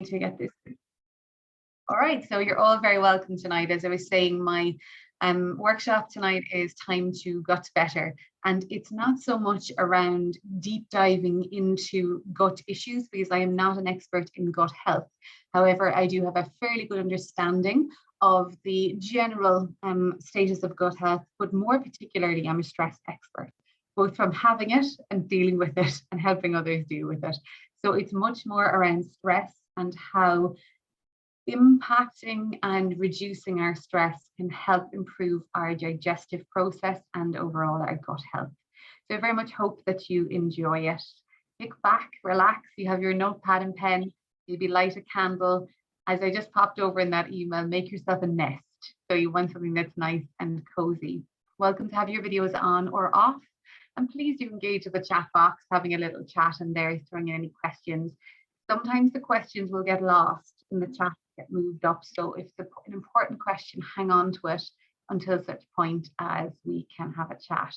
to get this. All right, so you're all very welcome tonight. As I was saying, my workshop tonight is Time to Gut Better, and it's not so much around deep diving into gut issues because I am not an expert in gut health. However, I do have a fairly good understanding of the general status of gut health, but more particularly, I'm a stress expert, both from having it and dealing with it and helping others deal with it. So it's much more around stress and how impacting and reducing our stress can help improve our digestive process and overall our gut health. So I very much hope that you enjoy it. Kick back, relax, you have your notepad and pen, maybe light a candle. As I just popped over in that email, make yourself a nest. So you want something that's nice and cozy. Welcome to have your videos on or off. And please do engage with the chat box, having a little chat in there, throwing in any questions. Sometimes the questions will get lost in the chat, get moved up. So if it's an important question, hang on to it until such point as we can have a chat.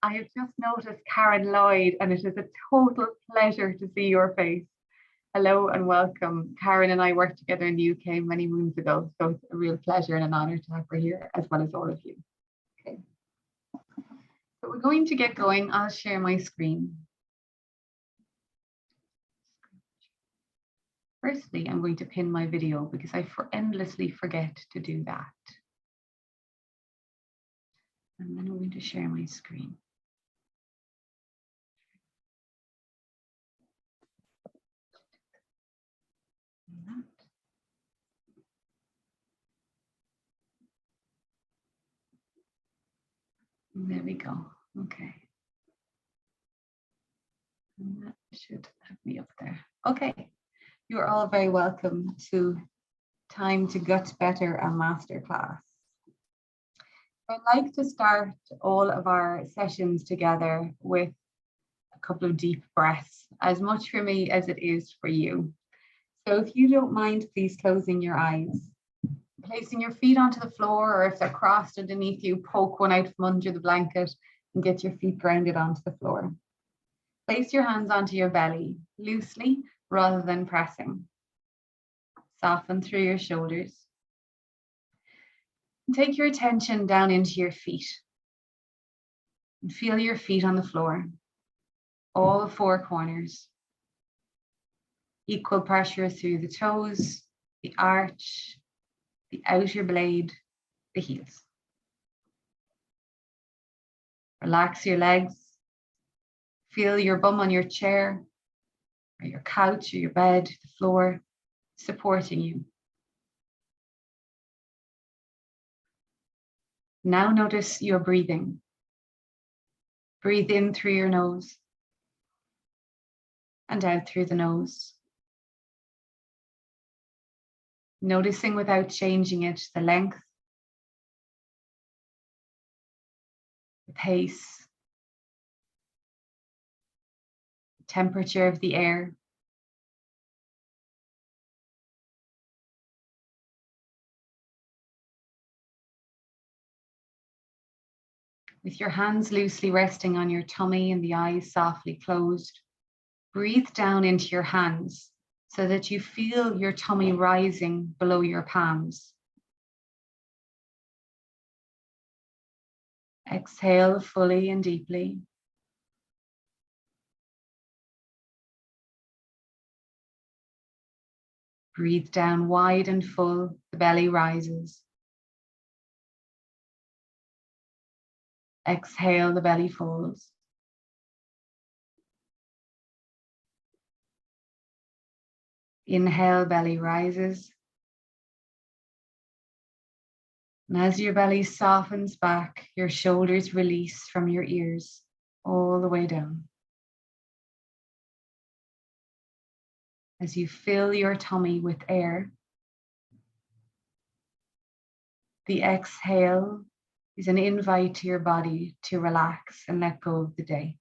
I have just noticed Karen Lloyd, and it is a total pleasure to see your face. Hello and welcome. Karen and I worked together in the UK many moons ago, so it's a real pleasure and an honor to have her here, as well as all of you. Okay. So we're going to get going. I'll share my screen. Firstly, I'm going to pin my video because I endlessly forget to do that. And then I'm going to share my screen. There we go. Okay. And that should have me up there. Okay. You are all very welcome to Time to Gut Better, a masterclass. I'd like to start all of our sessions together with a couple of deep breaths, as much for me as it is for you. So if you don't mind, please closing your eyes, placing your feet onto the floor, or if they're crossed underneath you, poke one out from under the blanket and get your feet grounded onto the floor. Place your hands onto your belly, loosely rather than pressing. Soften through your shoulders. Take your attention down into your feet. And feel your feet on the floor, all four corners. Equal pressure through the toes, the arch, the outer blade, the heels. Relax your legs. Feel your bum on your chair, or your couch, or your bed, the floor, supporting you. Now notice your breathing. Breathe in through your nose and out through the nose. Noticing without changing it, the length, the pace, the temperature of the air. With your hands loosely resting on your tummy and the eyes softly closed, breathe down into your hands so that you feel your tummy rising below your palms. Exhale fully and deeply. Breathe down wide and full, the belly rises. Exhale, the belly falls. Inhale, belly rises. And as your belly softens back, your shoulders release from your ears all the way down. As you fill your tummy with air, the exhale is an invite to your body to relax and let go of the day.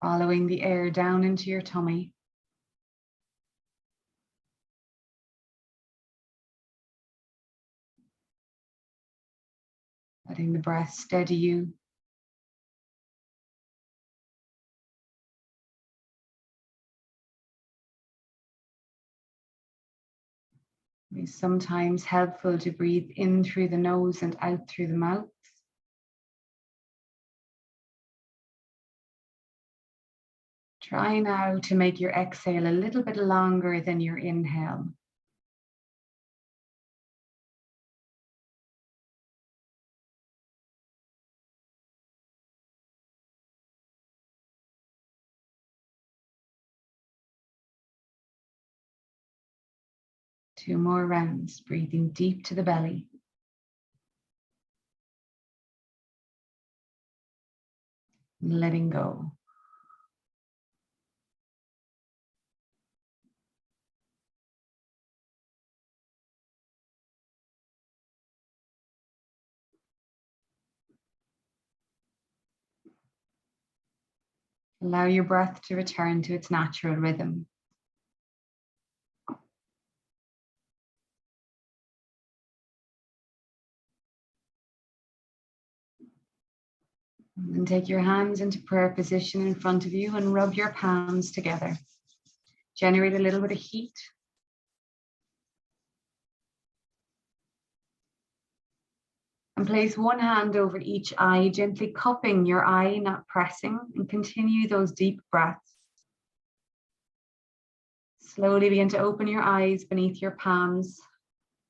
Following the air down into your tummy. Letting the breath steady you It's sometimes helpful to breathe in through the nose and out through the mouth. Try now to make your exhale a little bit longer than your inhale. Two more rounds, breathing deep to the belly. And letting go. Allow your breath to return to its natural rhythm. And take your hands into prayer position in front of you and rub your palms together. Generate a little bit of heat. And place one hand over each eye, gently cupping your eye, not pressing, and continue those deep breaths. Slowly begin to open your eyes beneath your palms,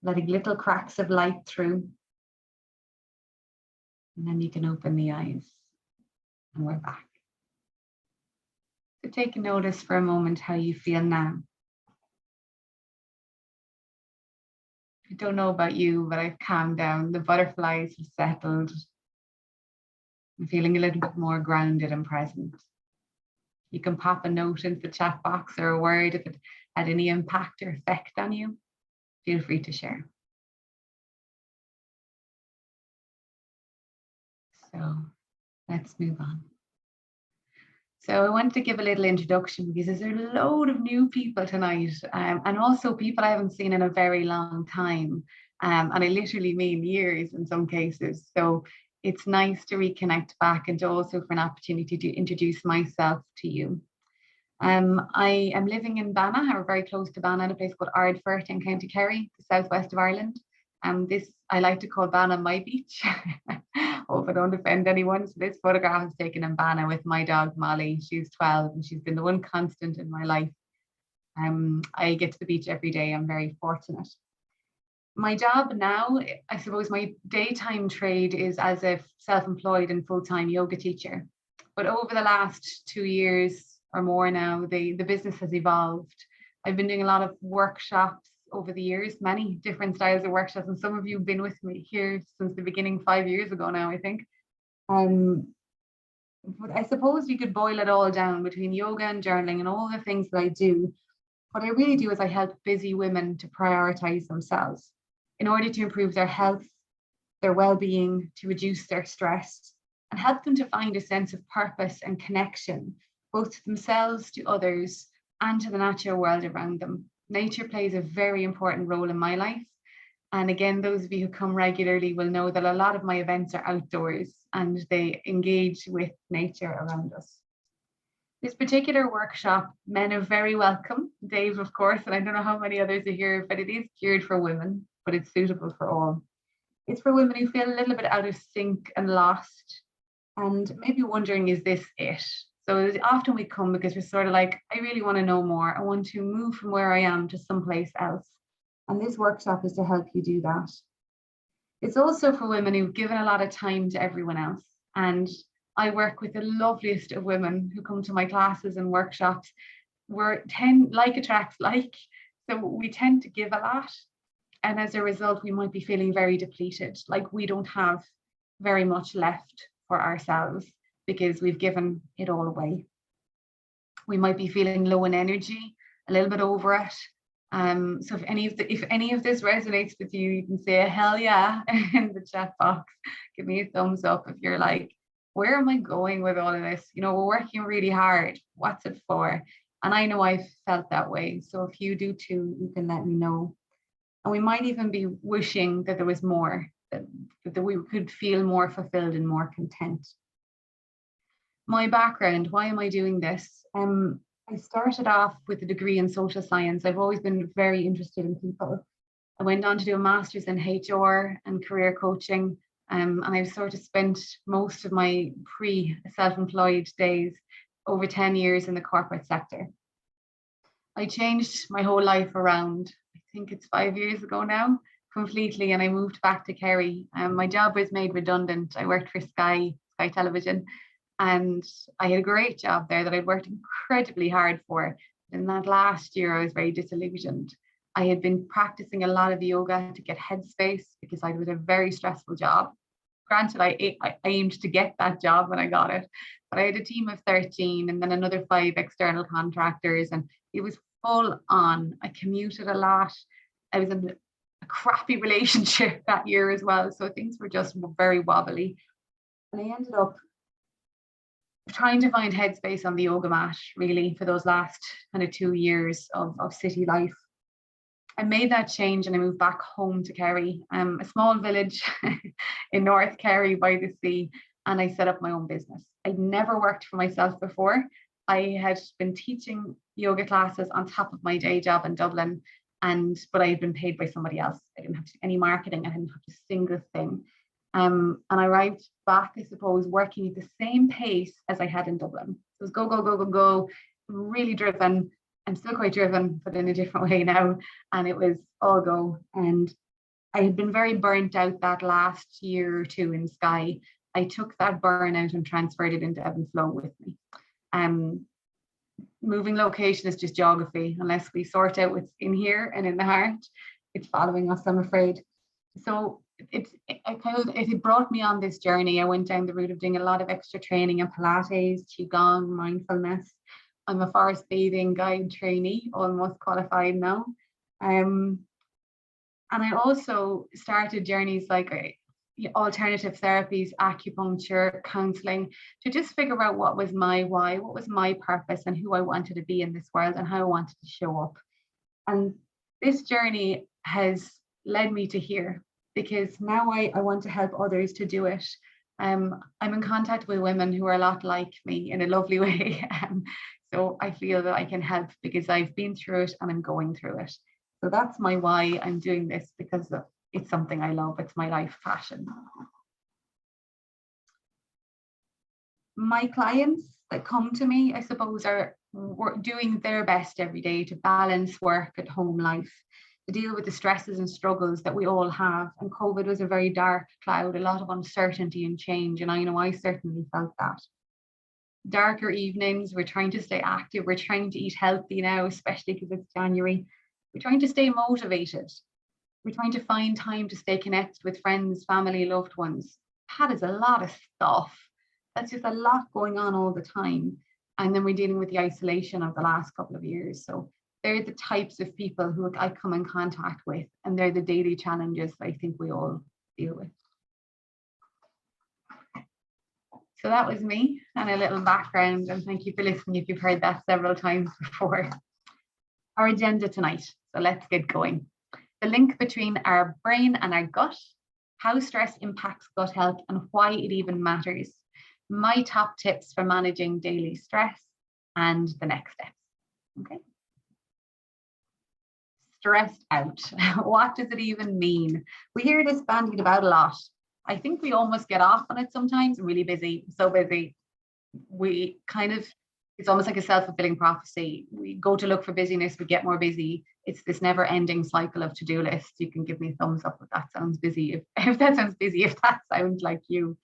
letting little cracks of light through. And then you can open the eyes. And we're back. So take notice for a moment how you feel now. I don't know about you, but I've calmed down. The butterflies have settled. I'm feeling a little bit more grounded and present. You can pop a note into the chat box or a word if it had any impact or effect on you. Feel free to share. So let's move on. So I wanted to give a little introduction because there's a load of new people tonight, and also people I haven't seen in a very long time. And I literally mean years in some cases. So it's nice to reconnect back and also for an opportunity to introduce myself to you. I am living in Banna, or very close to Banna, in a place called Ardfert in County Kerry, the southwest of Ireland. This I like to call Banna my beach. Hope I don't offend anyone. So this photograph is taken in Banna with my dog Molly. She's 12 and she's been the one constant in my life. I get to the beach every day. I'm very fortunate. My job now, I suppose my daytime trade is as a self-employed and full-time yoga teacher. But over the last 2 years or more now, the business has evolved. I've been doing a lot of workshops over the years, many different styles of workshops, and some of you have been with me here since the beginning 5 years ago now, I think. But I suppose you could boil it all down between yoga and journaling and all the things that I do. What I really do is I help busy women to prioritize themselves in order to improve their health, their well-being, to reduce their stress, and help them to find a sense of purpose and connection, both to themselves, to others, and to the natural world around them. Nature plays a very important role in my life. And again, those of you who come regularly will know that a lot of my events are outdoors and they engage with nature around us. This particular workshop, men are very welcome. Dave, of course, and I don't know how many others are here, but it is geared for women, but it's suitable for all. It's for women who feel a little bit out of sync and lost and maybe wondering, is this it? So often we come because we're sort of like, I really want to know more. I want to move from where I am to someplace else. And this workshop is to help you do that. It's also for women who've given a lot of time to everyone else. And I work with the loveliest of women who come to my classes and workshops. Like attracts like. So we tend to give a lot. And as a result, we might be feeling very depleted, like we don't have very much left for ourselves because we've given it all away. We might be feeling low in energy, a little bit over it. So if any of this resonates with you, you can say a hell yeah in the chat box. Give me a thumbs up if you're like, where am I going with all of this? You know, we're working really hard. What's it for? And I know I've felt that way. So if you do too, you can let me know. And we might even be wishing that there was more, that we could feel more fulfilled and more content. My background, why am I doing this? I started off with a degree in social science. I've always been very interested in people. I went on to do a master's in HR and career coaching. And I've sort of spent most of my pre-self-employed days, over 10 years in the corporate sector. I changed my whole life around, I think it's 5 years ago now, completely, and I moved back to Kerry. My job was made redundant. I worked for Sky Television, and I had a great job there that I'd worked incredibly hard for. In that last year, I was very disillusioned. I had been practicing a lot of yoga to get headspace because I was a very stressful job. Granted, I aimed to get that job when I got it, but I had a team of 13 and then another 5 external contractors, and it was full on. I commuted a lot. I was in a crappy relationship that year as well, so things were just very wobbly. And I ended up trying to find headspace on the yoga mat, really, for those last kind of 2 years of city life. I made that change and I moved back home to Kerry, a small village in North Kerry by the sea, and I set up my own business. I'd never worked for myself before. I had been teaching yoga classes on top of my day job in Dublin, but I had been paid by somebody else. I didn't have to do any marketing. I didn't have to do a single thing. And I arrived back, I suppose, working at the same pace as I had in Dublin. It was go, go, go, go, go, really driven. I'm still quite driven, but in a different way now. And it was all go. And I had been very burnt out that last year or two in Sky. I took that burnout and transferred it into ebb and flow with me. Moving location is just geography. Unless we sort out what's in here and in the heart, it's following us, I'm afraid. So it brought me on this journey. I went down the route of doing a lot of extra training in Pilates, Qigong, mindfulness. I'm a forest bathing guide trainee, almost qualified now. And I also started journeys like alternative therapies, acupuncture, counseling, to just figure out what was my why, what was my purpose, and who I wanted to be in this world and how I wanted to show up. And this journey has led me to here, because now I want to help others to do it. I'm in contact with women who are a lot like me in a lovely way. So I feel that I can help because I've been through it and I'm going through it. So that's my why I'm doing this, because it's something I love. It's my life passion. My clients that come to me, I suppose, are doing their best every day to balance work and home life, to deal with the stresses and struggles that we all have. And COVID was a very dark cloud, a lot of uncertainty and change. And I know I certainly felt that. Darker evenings, we're trying to stay active. We're trying to eat healthy now, especially because it's January. We're trying to stay motivated. We're trying to find time to stay connected with friends, family, loved ones. That is a lot of stuff. That's just a lot going on all the time. And then we're dealing with the isolation of the last couple of years. So they're the types of people who I come in contact with, and they're the daily challenges I think we all deal with. So that was me and a little background, and thank you for listening if you've heard that several times before. Our agenda tonight, so let's get going. The link between our brain and our gut, how stress impacts gut health and why it even matters, my top tips for managing daily stress, and the next steps. Okay. Stressed out. What does it even mean? We hear this bandied about a lot. I think we almost get off on it sometimes. I'm really busy, so busy. It's almost like a self-fulfilling prophecy. We go to look for busyness, we get more busy. It's this never-ending cycle of to-do lists. You can give me a thumbs up if that sounds busy. If that sounds busy, if that sounds like you,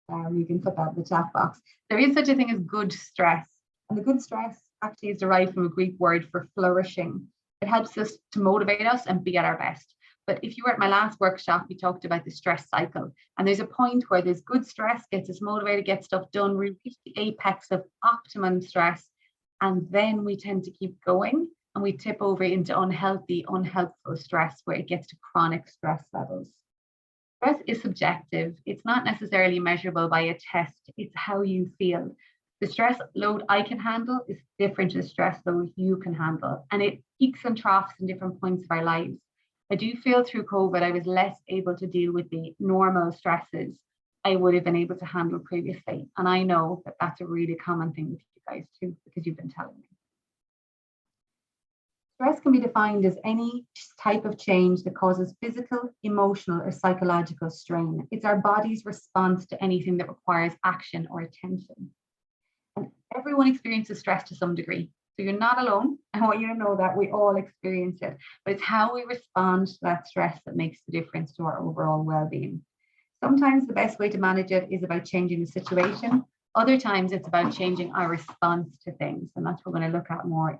you can put that in the chat box. There is such a thing as good stress. And the good stress actually is derived from a Greek word for flourishing. It helps us to motivate us and be at our best. But if you were at my last workshop, we talked about the stress cycle. And there's a point where there's good stress, gets us motivated, gets stuff done. We reach the apex of optimum stress. And then we tend to keep going and we tip over into unhealthy, unhelpful stress, where it gets to chronic stress levels. Stress is subjective. It's not necessarily measurable by a test. It's how you feel. The stress load I can handle is different to the stress load you can handle. And it peaks and troughs in different points of our lives. I do feel through COVID, I was less able to deal with the normal stresses I would have been able to handle previously. And I know that that's a really common thing with you guys too, because you've been telling me. Stress can be defined as any type of change that causes physical, emotional, or psychological strain. It's our body's response to anything that requires action or attention. And everyone experiences stress to some degree. So you're not alone. I want you to know that we all experience it, but it's how we respond to that stress that makes the difference to our overall well-being. Sometimes the best way to manage it is about changing the situation. Other times it's about changing our response to things. And that's what we're going to look at more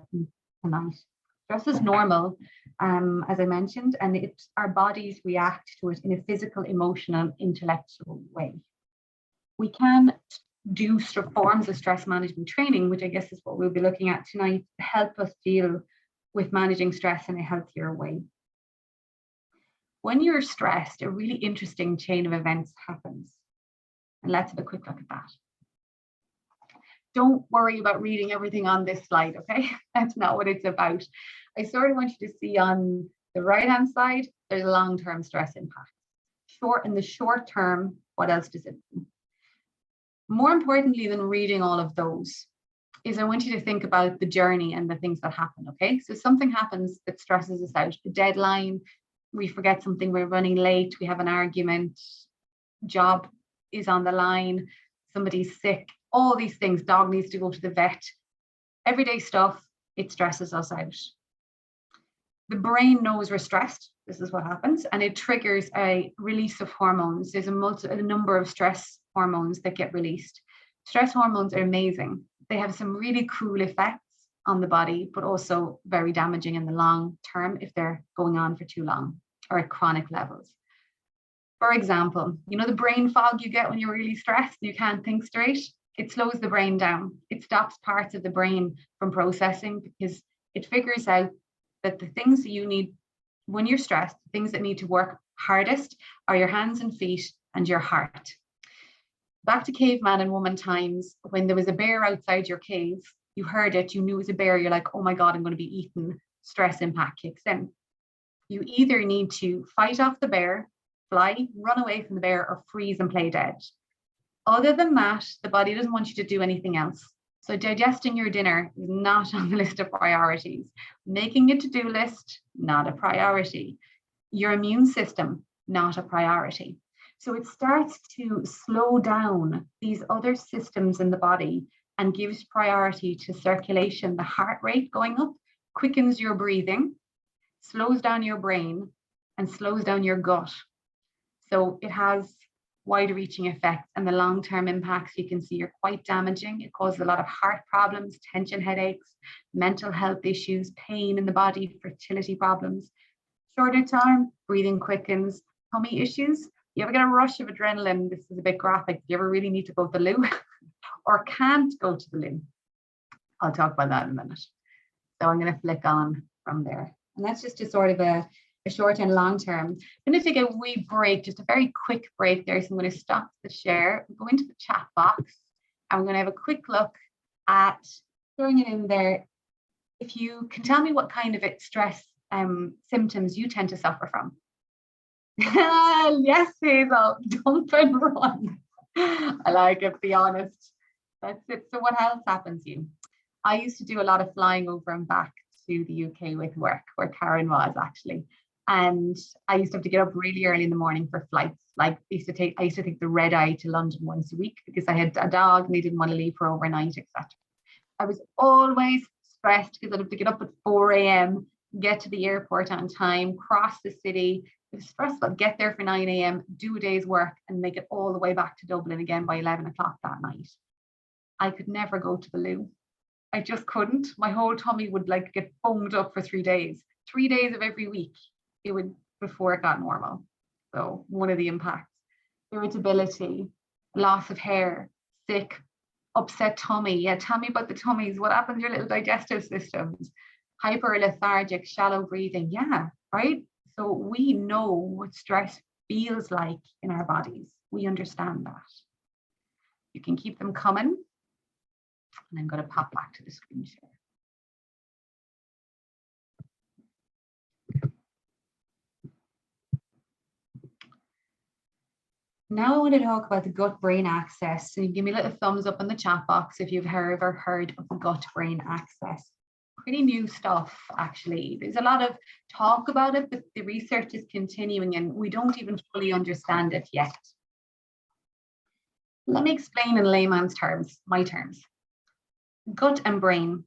tonight. Stress is normal, as I mentioned, and our bodies react to it in a physical, emotional, intellectual way. We can do forms of stress management training, which I guess is what we'll be looking at tonight, to help us deal with managing stress in a healthier way. When you're stressed, a really interesting chain of events happens. And let's have a quick look at that. Don't worry about reading everything on this slide, okay? That's not what it's about. I sort of want you to see on the right-hand side, there's long-term stress impact. In the short term, what else does it do? More importantly than reading all of those is I want you to think about the journey and the things that happen, okay? So something happens that stresses us out, a deadline, we forget something, we're running late, we have an argument, job is on the line, somebody's sick, all these things, dog needs to go to the vet, everyday stuff, it stresses us out. The brain knows we're stressed, this is what happens, and it triggers a release of hormones. There's a number of stress hormones that get released. Stress hormones are amazing. They have some really cool effects on the body, but also very damaging in the long term if they're going on for too long or at chronic levels. For example, you know the brain fog you get when you're really stressed and you can't think straight? It slows the brain down. It stops parts of the brain from processing because it figures out that the things that you need when you're stressed, the things that need to work hardest are your hands and feet and your heart. Back to caveman and woman times, when there was a bear outside your cave, you heard it, you knew it was a bear, you're like, oh my God, I'm going to be eaten. Stress impact kicks in. You either need to fight off the bear, fly, run away from the bear, or freeze and play dead. Other than that, the body doesn't want you to do anything else. So digesting your dinner is not on the list of priorities. Making a to-do list, not a priority. Your immune system, not a priority. So it starts to slow down these other systems in the body and gives priority to circulation, the heart rate going up, quickens your breathing, slows down your brain, and slows down your gut. So it has wide-reaching effects, and the long-term impacts you can see are quite damaging. It causes a lot of heart problems, tension headaches, mental health issues, pain in the body, fertility problems. Shorter term, breathing quickens, tummy issues. You ever get a rush of adrenaline? This is a bit graphic. Do you ever really need to go to the loo or can't go to the loo? I'll talk about that in a minute. So I'm going to flick on from there. And that's just a sort of a short and long term. I'm going to take a wee break, just a very quick break there. So I'm going to stop the share, go into the chat box, and we're going to have a quick look at throwing it in there. If you can tell me what kind of stress symptoms you tend to suffer from. Yes, Hazel, dump and run. I like it, be honest. That's it. So what else happens to you? I used to do a lot of flying over and back to the UK with work, where Karen was actually. And I used to have to get up really early in the morning for flights. Like I used to take the red eye to London once a week because I had a dog and they didn't want to leave her overnight, etc. I was always stressed because I'd have to get up at 4 a.m., get to the airport on time, cross the city. It was stressful. Get there for 9 a.m., do a day's work, and make it all the way back to Dublin again by 11 o'clock that night. I could never go to the loo. I just couldn't. My whole tummy would like get foamed up for 3 days. 3 days of every week, it would, before it got normal. So one of the impacts. Irritability, loss of hair, sick, upset tummy. Yeah, tell me about the tummies. What happens to your little digestive systems? Hyperlethargic, shallow breathing. Yeah, right? So we know what stress feels like in our bodies. We understand that. You can keep them coming. And I'm going to pop back to the screen share. Now I want to talk about the gut-brain axis. So you give me a little thumbs up in the chat box if you've ever heard of the gut-brain axis. pretty new stuff, actually. There's a lot of talk about it, but the research is continuing and we don't even fully understand it yet. Let me explain in layman's terms, my terms. Gut and brain.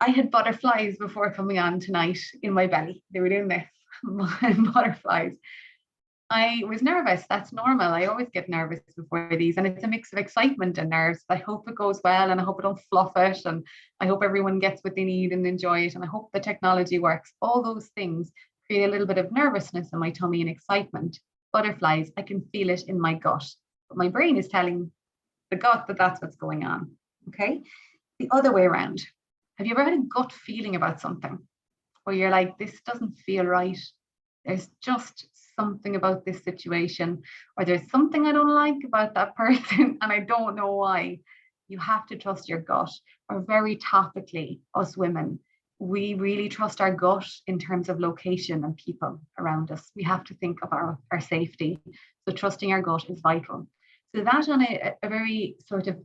I had butterflies before coming on tonight in my belly. They were doing this, butterflies. I was nervous. That's normal. I always get nervous before these, and it's a mix of excitement and nerves. I hope it goes well, and I hope I don't fluff it, and I hope everyone gets what they need and enjoy it, and I hope the technology works. All those things create a little bit of nervousness in my tummy and excitement. Butterflies, I can feel it in my gut, but my brain is telling the gut that that's what's going on. Okay, the other way around. Have you ever had a gut feeling about something where you're like, this doesn't feel right? There's just something about this situation, or there's something I don't like about that person and I don't know why. You have to trust your gut. Or very topically, us women, we really trust our gut in terms of location and people around us. We have to think of our safety. So trusting our gut is vital. So that on a very sort of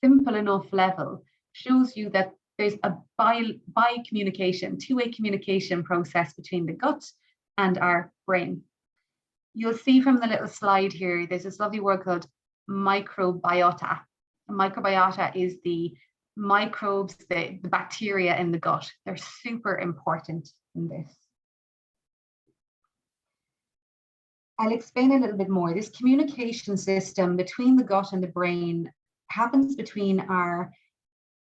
simple enough level shows you that there's a bi-communication, two-way communication process between the gut and our brain. You'll see from the little slide here, there's this lovely word called microbiota. Microbiota is the microbes, the bacteria in the gut. They're super important in this. I'll explain a little bit more. This communication system between the gut and the brain happens between our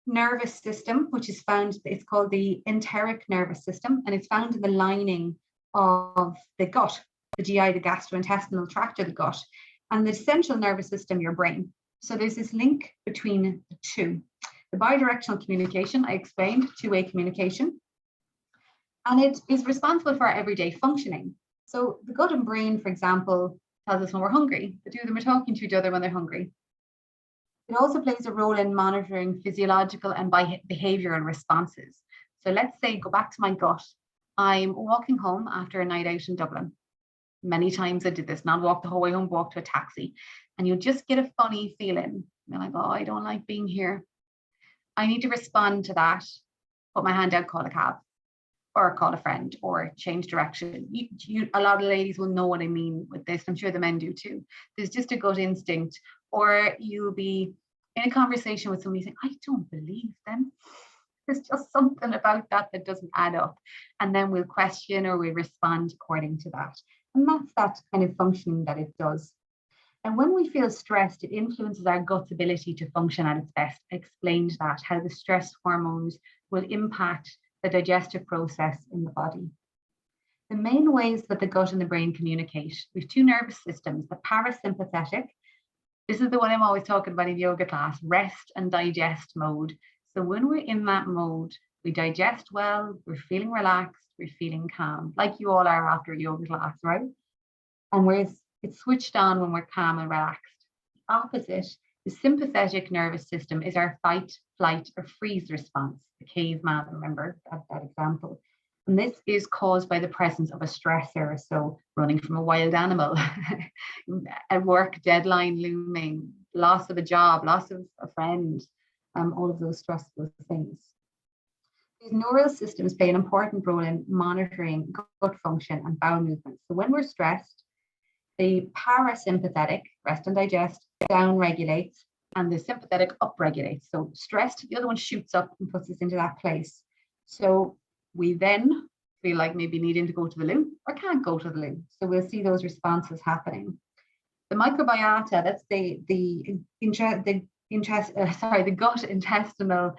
nervous system, which is found, it's called the enteric nervous system, and it's found in the lining of the gut, the GI, the gastrointestinal tract of the gut, and the central nervous system, your brain. So there's this link between the two. The bidirectional communication, I explained, two-way communication, and it is responsible for our everyday functioning. So the gut and brain, for example, tells us when we're hungry. The two of them are talking to each other when they're hungry. It also plays a role in monitoring physiological and behavioral responses. So let's say, go back to my gut. I'm walking home after a night out in Dublin. Many times I did this, not walk the whole way home, walk to a taxi. And you'll just get a funny feeling. You're like, oh, I don't like being here. I need to respond to that, put my hand out, call a cab, or call a friend, or change direction. A lot of ladies will know what I mean with this. I'm sure the men do too. There's just a gut instinct. Or you'll be in a conversation with somebody saying, I don't believe them. There's just something about that that doesn't add up. And then we'll question or we'll respond according to that. And that's that kind of functioning that it does. And when we feel stressed, it influences our gut's ability to function at its best. I explained that, how the stress hormones will impact the digestive process in the body. The main ways that the gut and the brain communicate, we have two nervous systems, the parasympathetic. This is the one I'm always talking about in yoga class, rest and digest mode. So when we're in that mode, we digest well, we're feeling relaxed, we're feeling calm, like you all are after yoga class, right? And whereas it's switched on when we're calm and relaxed. Opposite, the sympathetic nervous system is our fight, flight, or freeze response, the caveman, remember that example. And this is caused by the presence of a stressor, so running from a wild animal, a work deadline looming, loss of a job, loss of a friend, all of those stressful things. These neural systems play an important role in monitoring gut function and bowel movement. So when we're stressed, the parasympathetic, rest and digest, down regulates, and the sympathetic up regulates. So stressed, the other one shoots up and puts us into that place. So we then feel like maybe needing to go to the loo or can't go to the loo. So we'll see those responses happening. The microbiota, that's the gut intestinal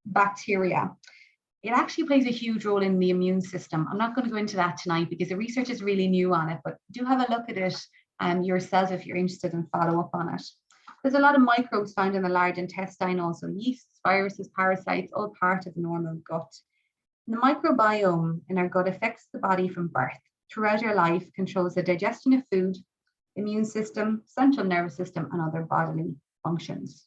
bacteria. It actually plays a huge role in the immune system. I'm not going to go into that tonight because the research is really new on it, but do have a look at it yourself if you're interested and follow up on it. There's a lot of microbes found in the large intestine, also yeasts, viruses, parasites, all part of the normal gut. And the microbiome in our gut affects the body from birth. Throughout our life, controls the digestion of food, immune system, central nervous system, and other bodily functions.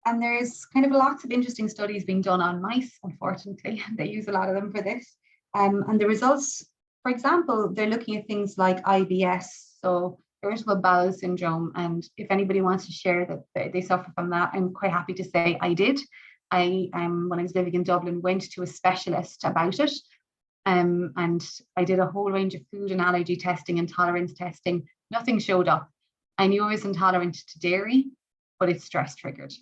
And there's kind of lots of interesting studies being done on mice, unfortunately. They use a lot of them for this. And the results, for example, they're looking at things like IBS, so irritable bowel syndrome. And if anybody wants to share that they suffer from that, I'm quite happy to say I did. When I was living in Dublin, went to a specialist about it. And I did a whole range of food and allergy testing and tolerance testing. Nothing showed up. I knew I was intolerant to dairy, but it's stress triggered.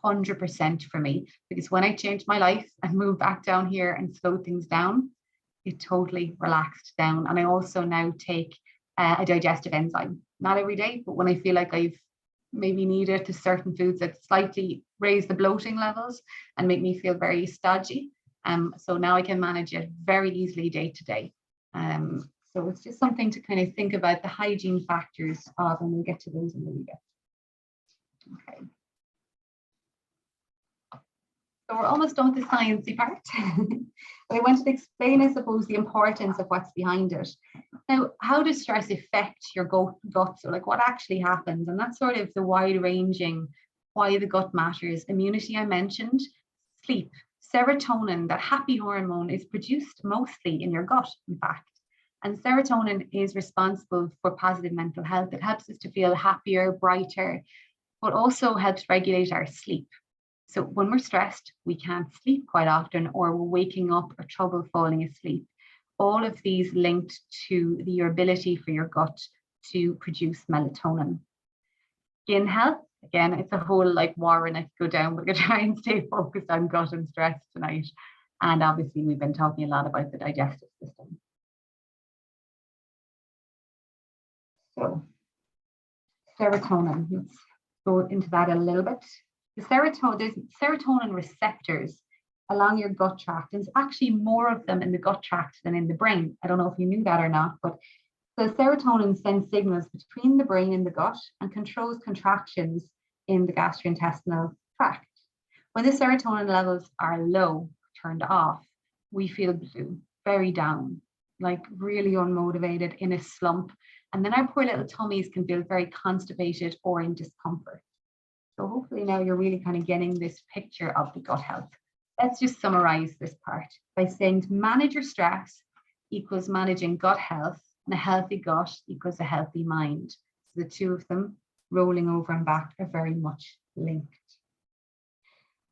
100% for me, because when I changed my life and moved back down here and slowed things down, it totally relaxed down. And I also now take a digestive enzyme, not every day, but when I feel like I've maybe needed to certain foods that slightly raise the bloating levels and make me feel very stodgy. So now I can manage it very easily day to day. So it's just something to kind of think about the hygiene factors of, and we'll get to those in a little bit. Okay. So we're almost done with the sciencey part. But I wanted to explain, I suppose, the importance of what's behind it. Now, how does stress affect your gut? So like what actually happens? And that's sort of the wide ranging why the gut matters. Immunity, I mentioned, sleep, serotonin, that happy hormone, is produced mostly in your gut, in fact. And serotonin is responsible for positive mental health. It helps us to feel happier, brighter, but also helps regulate our sleep. So when we're stressed, we can't sleep quite often, or we're waking up or trouble falling asleep. All of these linked to your ability for your gut to produce melatonin. Skin health, again, it's a whole like warren I could go down, but we're going to try and stay focused on gut and stress tonight. And obviously we've been talking a lot about the digestive system. So serotonin, let's go into that a little bit. There's serotonin receptors along your gut tract. There's actually more of them in the gut tract than in the brain. I don't know if you knew that or not, but so serotonin sends signals between the brain and the gut and controls contractions in the gastrointestinal tract. When the serotonin levels are low, turned off, we feel blue, very down, like really unmotivated, in a slump. And then our poor little tummies can feel very constipated or in discomfort. So hopefully now you're really kind of getting this picture of the gut health. Let's just summarize this part by saying to manage your stress equals managing gut health, and a healthy gut equals a healthy mind. So the two of them rolling over and back are very much linked.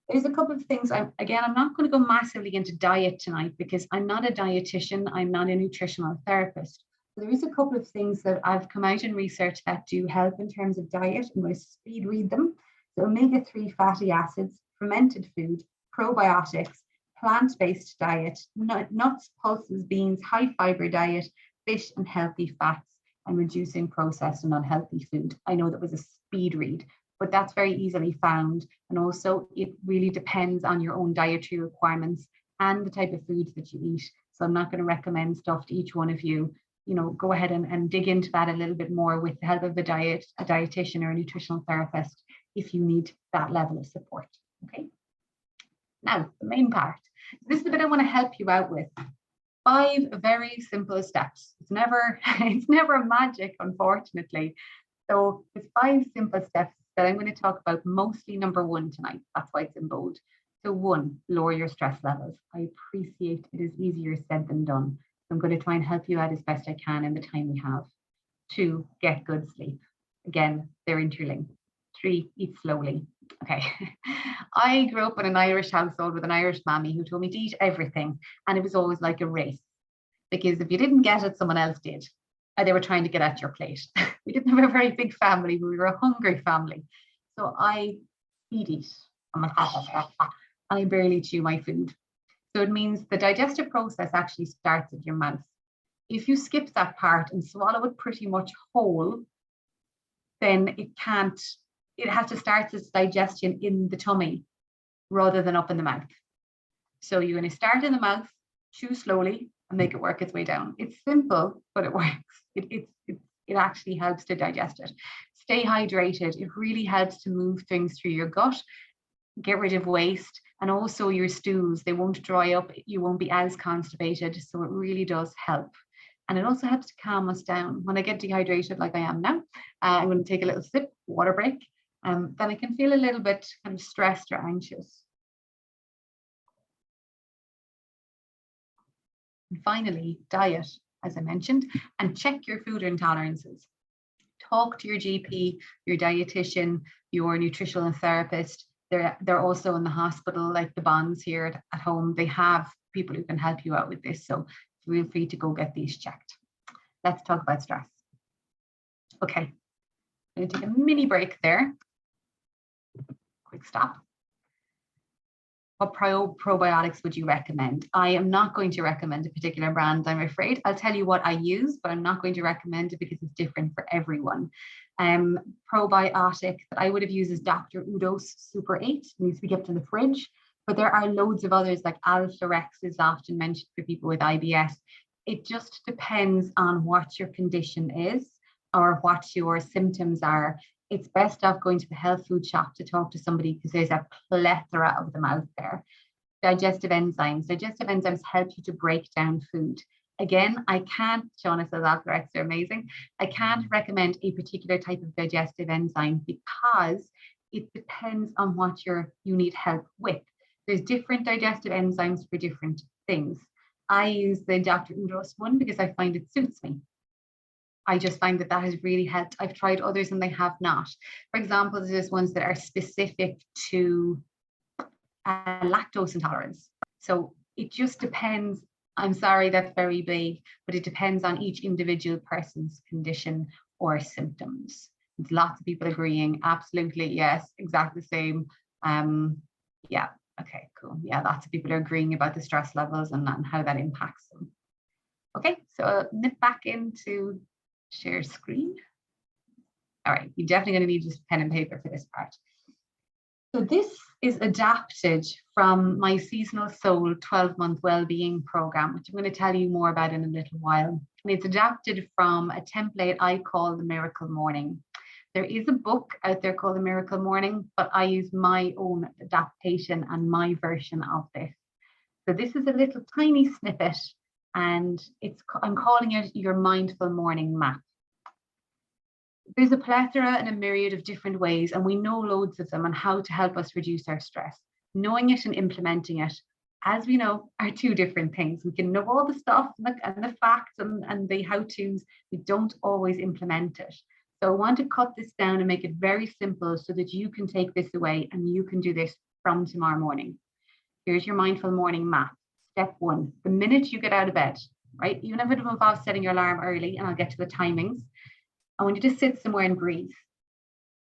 There's a couple of things. I'm not going to go massively into diet tonight because I'm not a dietitian. I'm not a nutritional therapist. There is a couple of things that I've come out in research that do help in terms of diet. I'm going to speed read them. So omega-3 fatty acids, fermented food, probiotics, plant-based diet, nuts, pulses, beans, high fiber diet, fish and healthy fats, and reducing processed and unhealthy food. I know that was a speed read, but that's very easily found. And also it really depends on your own dietary requirements and the type of foods that you eat. So I'm not going to recommend stuff to each one of you. You know, go ahead and dig into that a little bit more with the help of a dietitian or a nutritional therapist if you need that level of support. Okay. Now, the main part. This is the bit I want to help you out with. 5 very simple steps. It's never magic, unfortunately. So there's 5 simple steps that I'm going to talk about, mostly number 1 tonight. That's why it's in bold. So 1, lower your stress levels. I appreciate it is easier said than done. So I'm going to try and help you out as best I can in the time we have. 2, get good sleep. Again, they're interlinked. 3, eat slowly. Okay. I grew up in an Irish household with an Irish mammy who told me to eat everything. And it was always like a race. Because if you didn't get it, someone else did. And they were trying to get at your plate. We didn't have a very big family, but we were a hungry family. So I eat. I'm like, I barely chew my food. So it means the digestive process actually starts at your mouth. If you skip that part and swallow it pretty much whole, then it has to start its digestion in the tummy rather than up in the mouth. So you're going to start in the mouth, chew slowly, and make it work its way down. It's simple, but it works. It actually helps to digest it. Stay hydrated. It really helps to move things through your gut, get rid of waste, and also your stools. They won't dry up. You won't be as constipated. So it really does help. And it also helps to calm us down. When I get dehydrated like I am now, I'm going to take a little sip, water break. Then I can feel a little bit kind of stressed or anxious. And finally, diet, as I mentioned, and check your food intolerances. talk to your GP, your dietitian, your nutritional therapist. They're also in the hospital, like the bonds here at home. They have people who can help you out with this. So feel free to go get these checked. Let's talk about stress. Okay, I'm going to take a mini break there. Quick stop. What probiotics would you recommend? I am not going to recommend a particular brand, I'm afraid. I'll tell you what I use, but I'm not going to recommend it because it's different for everyone. Probiotic that I would have used is Dr. Udo's Super 8. It needs to be kept in the fridge. But there are loads of others, like Alpha-Rex is often mentioned for people with IBS. It just depends on what your condition is or what your symptoms are. It's best off going to the health food shop to talk to somebody because there's a plethora of them out there. Digestive enzymes. Digestive enzymes help you to break down food. Again, I can't, Shauna says Alpha-Rex are amazing. I can't recommend a particular type of digestive enzyme because it depends on what you need help with. There's different digestive enzymes for different things. I use the Dr. Udo's one because I find it suits me. I just find that has really helped. I've tried others and they have not. For example, there's ones that are specific to lactose intolerance. So it just depends. I'm sorry, that's very vague, but it depends on each individual person's condition or symptoms. There's lots of people agreeing. Absolutely, yes, exactly the same. Yeah, okay, cool. Yeah, lots of people are agreeing about the stress levels and how that impacts them. Okay, so I'll nip back into share screen. All right, you're definitely going to need just pen and paper for this part. So this is adapted from my Seasonal Soul 12-month wellbeing program, which I'm going to tell you more about in a little while. And it's adapted from a template I call the Miracle Morning. There is a book out there called the Miracle Morning, but I use my own adaptation and my version of this. So this is a little tiny snippet, and I'm calling it your mindful morning map. There's a plethora and a myriad of different ways, and we know loads of them on how to help us reduce our stress. Knowing it and implementing it, as we know, are two different things. We can know all the stuff and the facts and the how-tos. We don't always implement it. So I want to cut this down and make it very simple so that you can take this away and you can do this from tomorrow morning. Here's your mindful morning map. Step 1, the minute you get out of bed, right? Even if it involves setting your alarm early, and I'll get to the timings, I want you to sit somewhere and breathe.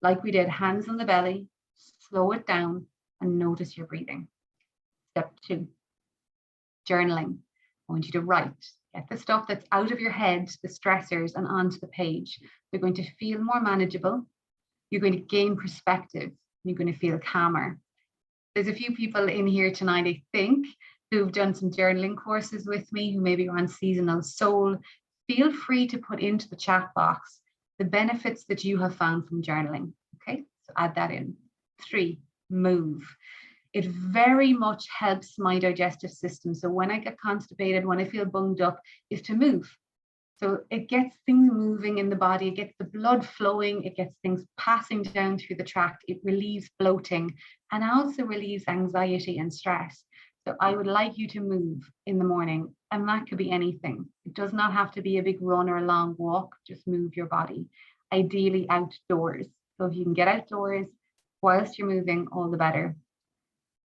Like we did, hands on the belly, slow it down and notice your breathing. Step 2, journaling. I want you to write. Get the stuff that's out of your head, the stressors, and onto the page. They're going to feel more manageable. You're going to gain perspective. You're going to feel calmer. There's a few people in here tonight, I think, who've done some journaling courses with me, who maybe are on Seasonal Soul. Feel free to put into the chat box the benefits that you have found from journaling. Okay, so add that in. 3, move. It very much helps my digestive system. So when I get constipated, when I feel bunged up, is to move. So it gets things moving in the body, it gets the blood flowing, it gets things passing down through the tract, it relieves bloating and also relieves anxiety and stress. So I would like you to move in the morning, and that could be anything. It does not have to be a big run or a long walk, just move your body, ideally outdoors. So if you can get outdoors whilst you're moving, all the better.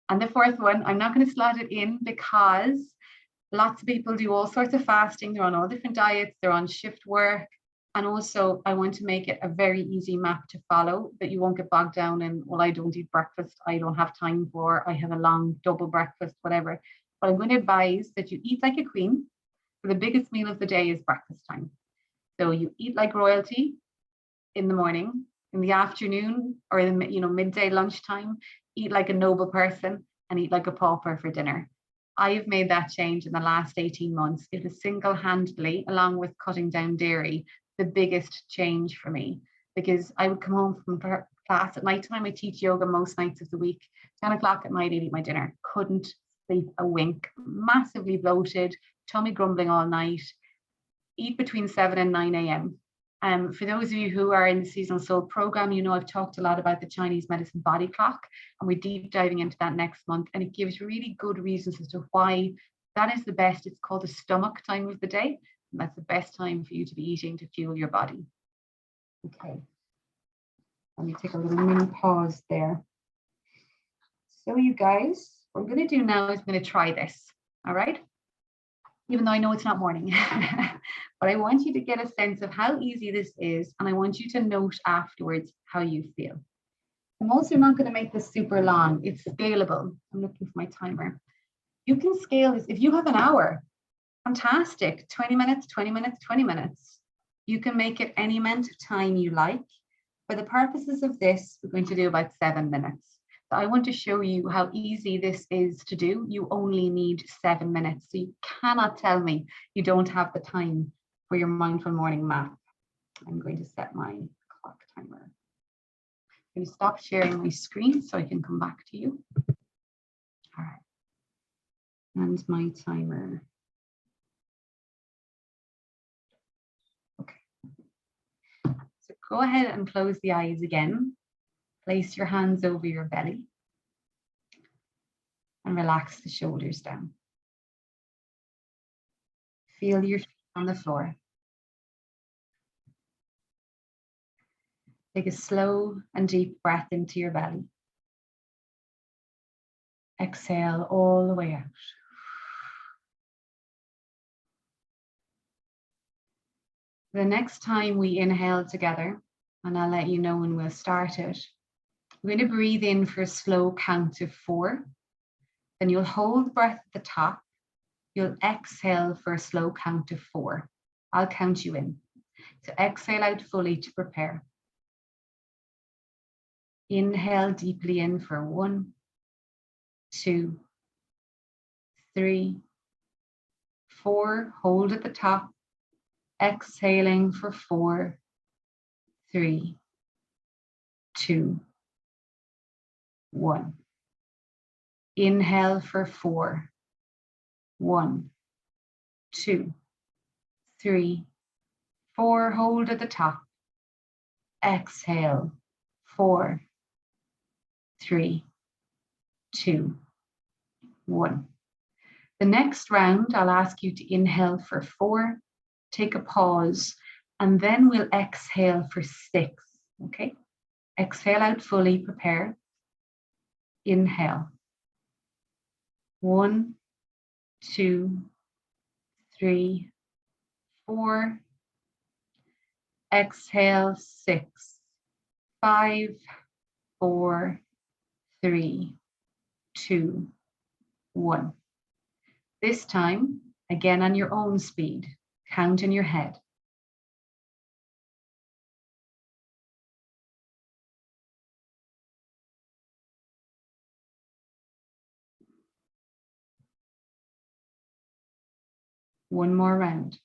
And the 4th one, I'm not going to slot it in because lots of people do all sorts of fasting. They're on all different diets. They're on shift work. And also, I want to make it a very easy map to follow that you won't get bogged down in, well, I don't eat breakfast. I don't have time for, I have a long double breakfast, whatever. But I'm going to advise that you eat like a queen. For the biggest meal of the day is breakfast time. So you eat like royalty in the morning, in the afternoon, or in the midday lunchtime, eat like a noble person and eat like a pauper for dinner. I have made that change in the last 18 months. It was single-handedly, along with cutting down dairy, the biggest change for me, because I would come home from class at night time. I teach yoga most nights of the week. 10 o'clock at night, I'd eat my dinner. Couldn't sleep a wink. Massively bloated, tummy grumbling all night. Eat between 7 and 9 a.m. For those of you who are in the Seasonal Soul program, I've talked a lot about the Chinese medicine body clock, and we're deep diving into that next month. And it gives really good reasons as to why that is the best. It's called the stomach time of the day. And that's the best time for you to be eating to fuel your body. Okay, let me take a little mini pause there. So you guys, what I'm going to do now is I'm going to try this, all right? Even though I know it's not morning, but I want you to get a sense of how easy this is, and I want you to note afterwards how you feel. I'm also not going to make this super long. It's scalable. I'm looking for my timer. You can scale this. If you have an hour, fantastic. 20 minutes, 20 minutes, 20 minutes. You can make it any amount of time you like. For the purposes of this, we're going to do about 7 minutes. So I want to show you how easy this is to do. You only need 7 minutes. So you cannot tell me you don't have the time for your mindful morning map. I'm going to set my clock timer. I'm going to stop sharing my screen so I can come back to you. All right. And my timer. Okay. So go ahead and close the eyes again. Place your hands over your belly and relax the shoulders down. Feel your feet on the floor. Take a slow and deep breath into your belly. Exhale all the way out. The next time we inhale together, and I'll let you know when we'll start it, we're going to breathe in for a slow count of 4. Then you'll hold the breath at the top. You'll exhale for a slow count of 4. I'll count you in. So exhale out fully to prepare. Inhale deeply in for 1, 2, 3, 4. Hold at the top. Exhaling for 4, 3, 2, 1. Inhale for 4, 1, 2, 3, 4. Hold at the top. Exhale 4, 3, 2, 1. The next round, I'll ask you to inhale for 4, take a pause, and then we'll exhale for 6. Okay? Exhale out fully, prepare. Inhale. 1, 2, 3, 4. Exhale 6, 5, 4, 3, 2, 1. This time, again on your own speed, count in your head. One more round.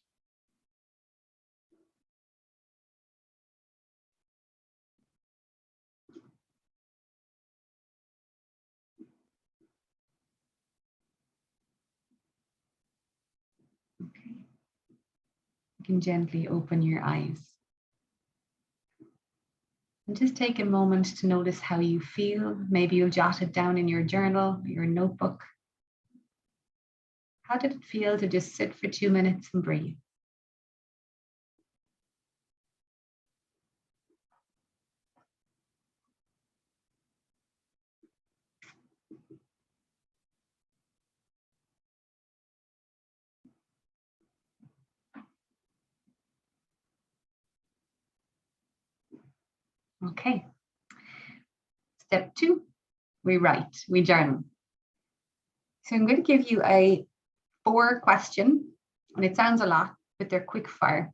Okay. You can gently open your eyes. And just take a moment to notice how you feel. Maybe you'll jot it down in your journal, your notebook. How did it feel to just sit for 2 minutes and breathe? Okay. Step 2, we write, we journal. So I'm going to give you a 4 question, and it sounds a lot, but they're quick fire.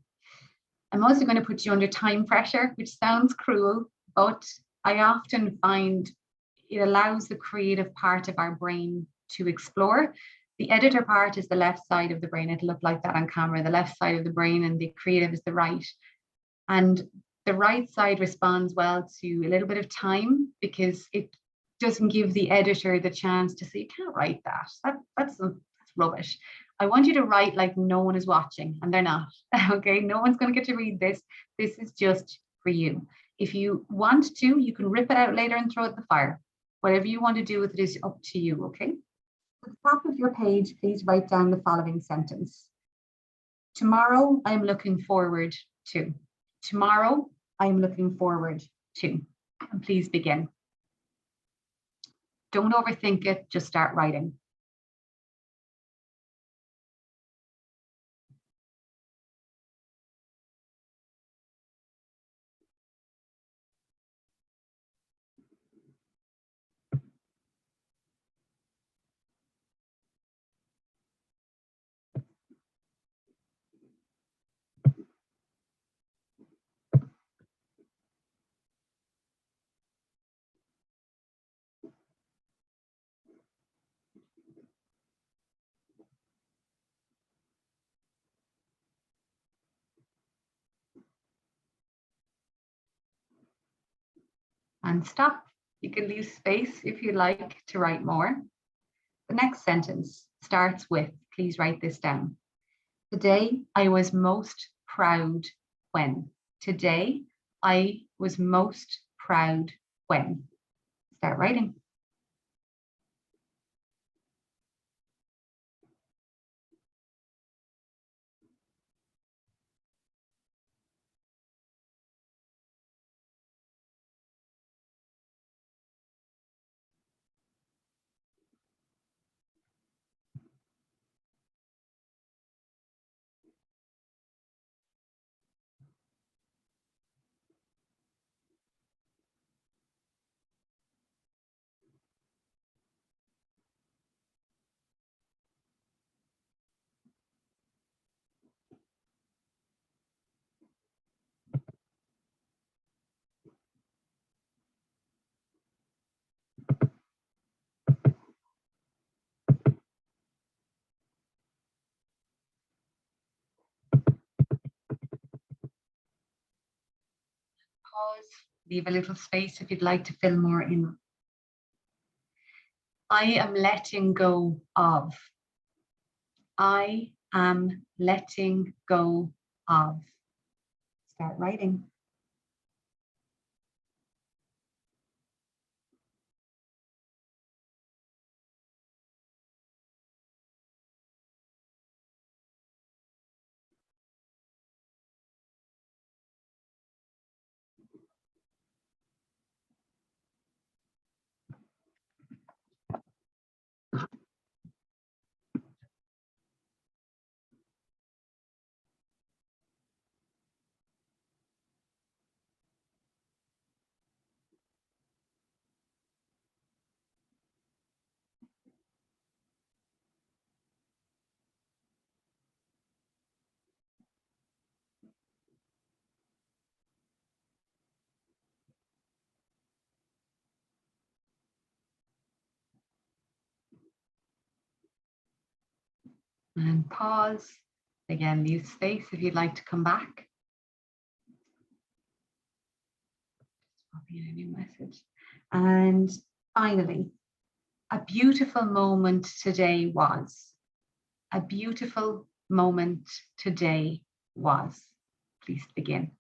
I'm also going to put you under time pressure, which sounds cruel, but I often find it allows the creative part of our brain to explore. The editor part is the left side of the brain. It'll look like that on camera, the left side of the brain, and the creative is the right. And the right side responds well to a little bit of time because it doesn't give the editor the chance to say, you can't write that. That's rubbish. I want you to write like no one is watching, and they're not. Okay, no one's going to get to read this. This is just for you. If you want to, you can rip it out later and throw it in the fire. Whatever you want to do with it is up to you, okay? At the top of your page, please write down the following sentence. Tomorrow, I'm looking forward to. Tomorrow, I'm looking forward to. And please begin. Don't overthink it, just start writing. And stop. You can leave space if you like to write more. The next sentence starts with, please write this down. Today I was most proud when. Today I was most proud when. Start writing. Pause, leave a little space if you'd like to fill more in. I am letting go of. I am letting go of. Start writing. And pause. Again, leave space if you'd like to come back. Copy in a new message. And finally, a beautiful moment today was. A beautiful moment today was. Please begin.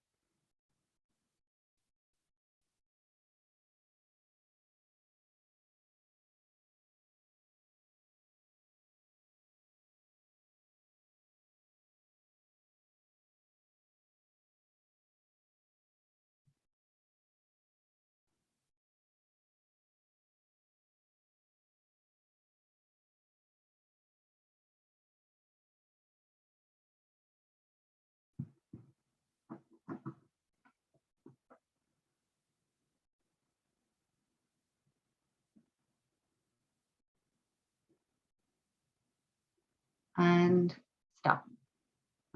And stop.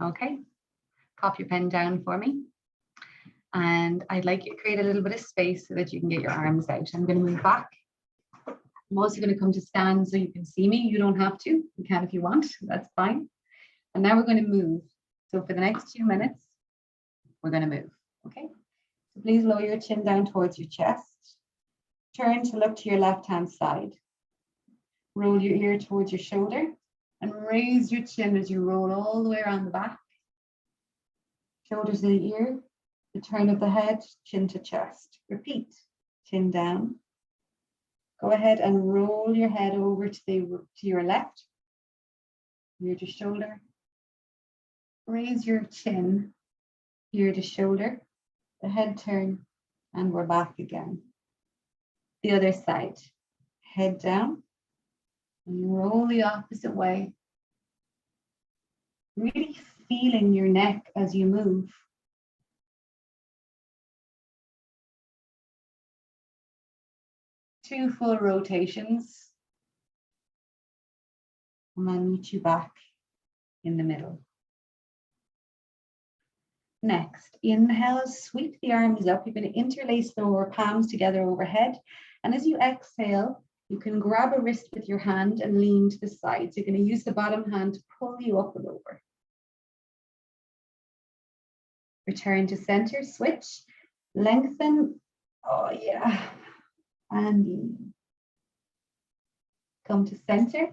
Okay, pop your pen down for me. And I'd like you to create a little bit of space so that you can get your arms out. I'm going to move back. I'm also going to come to stand so you can see me. You don't have to. You can if you want. That's fine. And now we're going to move. So for the next 2 minutes, we're going to move. Okay. So please lower your chin down towards your chest. Turn to look to your left-hand side. Roll your ear towards your shoulder and raise your chin as you roll all the way around the back. Shoulders to the ear, the turn of the head, chin to chest. Repeat, chin down. Go ahead and roll your head over to your left, ear to shoulder. Raise your chin, ear to shoulder. the head turn, and we're back again. The other side, head down, and roll the opposite way. Really feeling your neck as you move. 2 full rotations. And then meet you back in the middle. Next, inhale, sweep the arms up. You're going to interlace the lower palms together overhead. And as you exhale, you can grab a wrist with your hand and lean to the side. So you're going to use the bottom hand to pull you up and over. Return to center, switch, lengthen. Oh yeah. And come to center.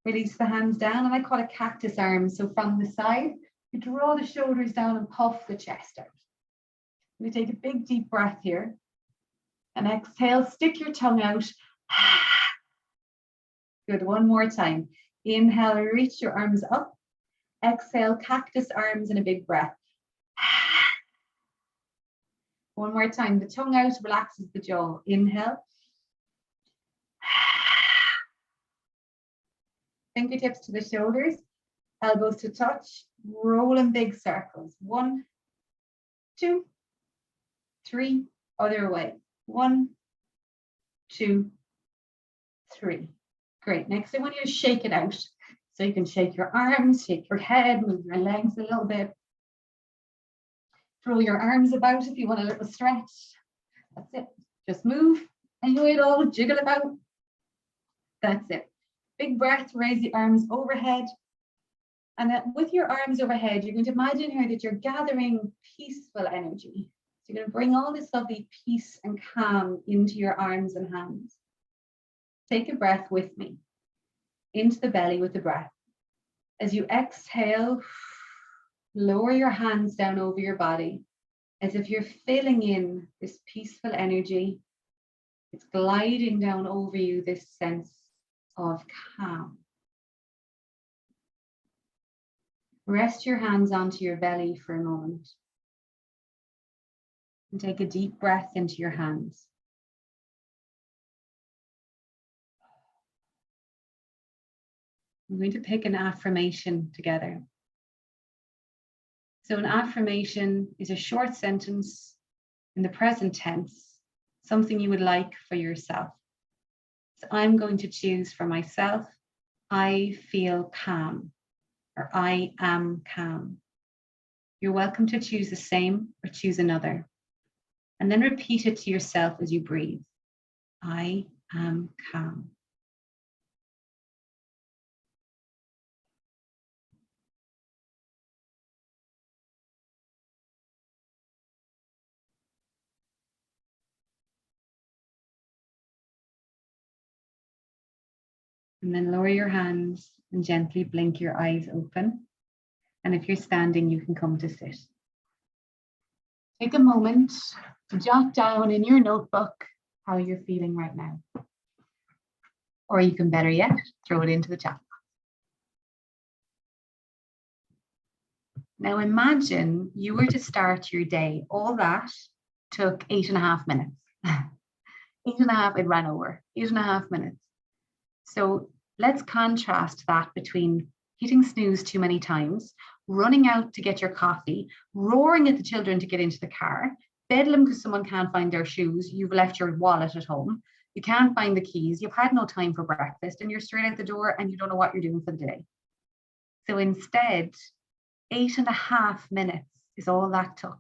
Release the hands down, and I call it cactus arms. So from the side, you draw the shoulders down and puff the chest out. We take a big deep breath here. And exhale, stick your tongue out. Good, one more time. Inhale, reach your arms up. Exhale, cactus arms and a big breath. One more time, the tongue out relaxes the jaw. Inhale. Fingertips to the shoulders, elbows to touch, roll in big circles. 1, 2, 3, other way. 1, 2, 3. Great. Next, I want you to shake it out. So you can shake your arms, shake your head, move your legs a little bit. Throw your arms about if you want a little stretch. That's it. Just move. Enjoy it all. Jiggle about. That's it. Big breath, raise the arms overhead. And then with your arms overhead, you're going to imagine here that you're gathering peaceful energy. So you're going to bring all this lovely peace and calm into your arms and hands. Take a breath with me into the belly with the breath. As you exhale, lower your hands down over your body as if you're filling in this peaceful energy. It's gliding down over you, this sense of calm. Rest your hands onto your belly for a moment and take a deep breath into your hands. We're going to pick an affirmation together. So an affirmation is a short sentence in the present tense, something you would like for yourself. So I'm going to choose for myself, I feel calm, or I am calm. You're welcome to choose the same or choose another. And then repeat it to yourself as you breathe. I am calm. And then lower your hands and gently blink your eyes open. And if you're standing, you can come to sit. Take a moment to jot down in your notebook how you're feeling right now. Or you can, better yet, throw it into the chat. Now imagine you were to start your day. All that took 8.5 minutes. 8.5, it ran over. 8.5 minutes. So let's contrast that between hitting snooze too many times, running out to get your coffee, roaring at the children to get into the car, bedlam because someone can't find their shoes, you've left your wallet at home, you can't find the keys, you've had no time for breakfast, and you're straight out the door and you don't know what you're doing for the day. So instead, 8.5 minutes is all that took.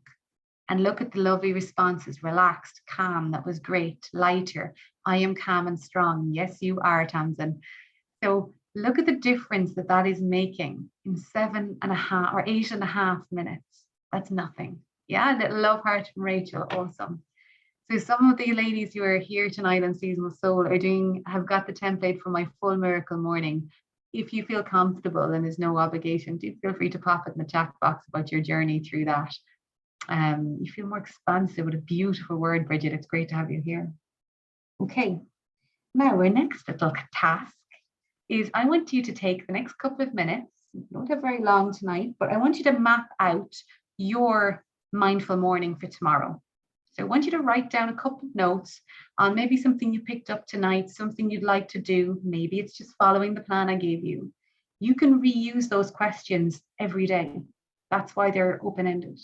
And look at the lovely responses: relaxed, calm, that was great, lighter, I am calm and strong. Yes, you are, Tamsin. So look at the difference that that is making in 7.5 or 8.5 minutes. That's nothing. Yeah, little love heart from Rachel, awesome. So some of the ladies who are here tonight on Seasonal Soul have got the template for my full miracle morning. If you feel comfortable and there's no obligation, do feel free to pop it in the chat box about your journey through that. You feel more expansive with a beautiful word, Bridget. It's great to have you here. Okay, now our next little task is I want you to take the next couple of minutes. You don't have very long tonight, but I want you to map out your mindful morning for tomorrow. So I want you to write down a couple of notes on maybe something you picked up tonight, something you'd like to do. Maybe it's just following the plan I gave you. You can reuse those questions every day. That's why they're open-ended.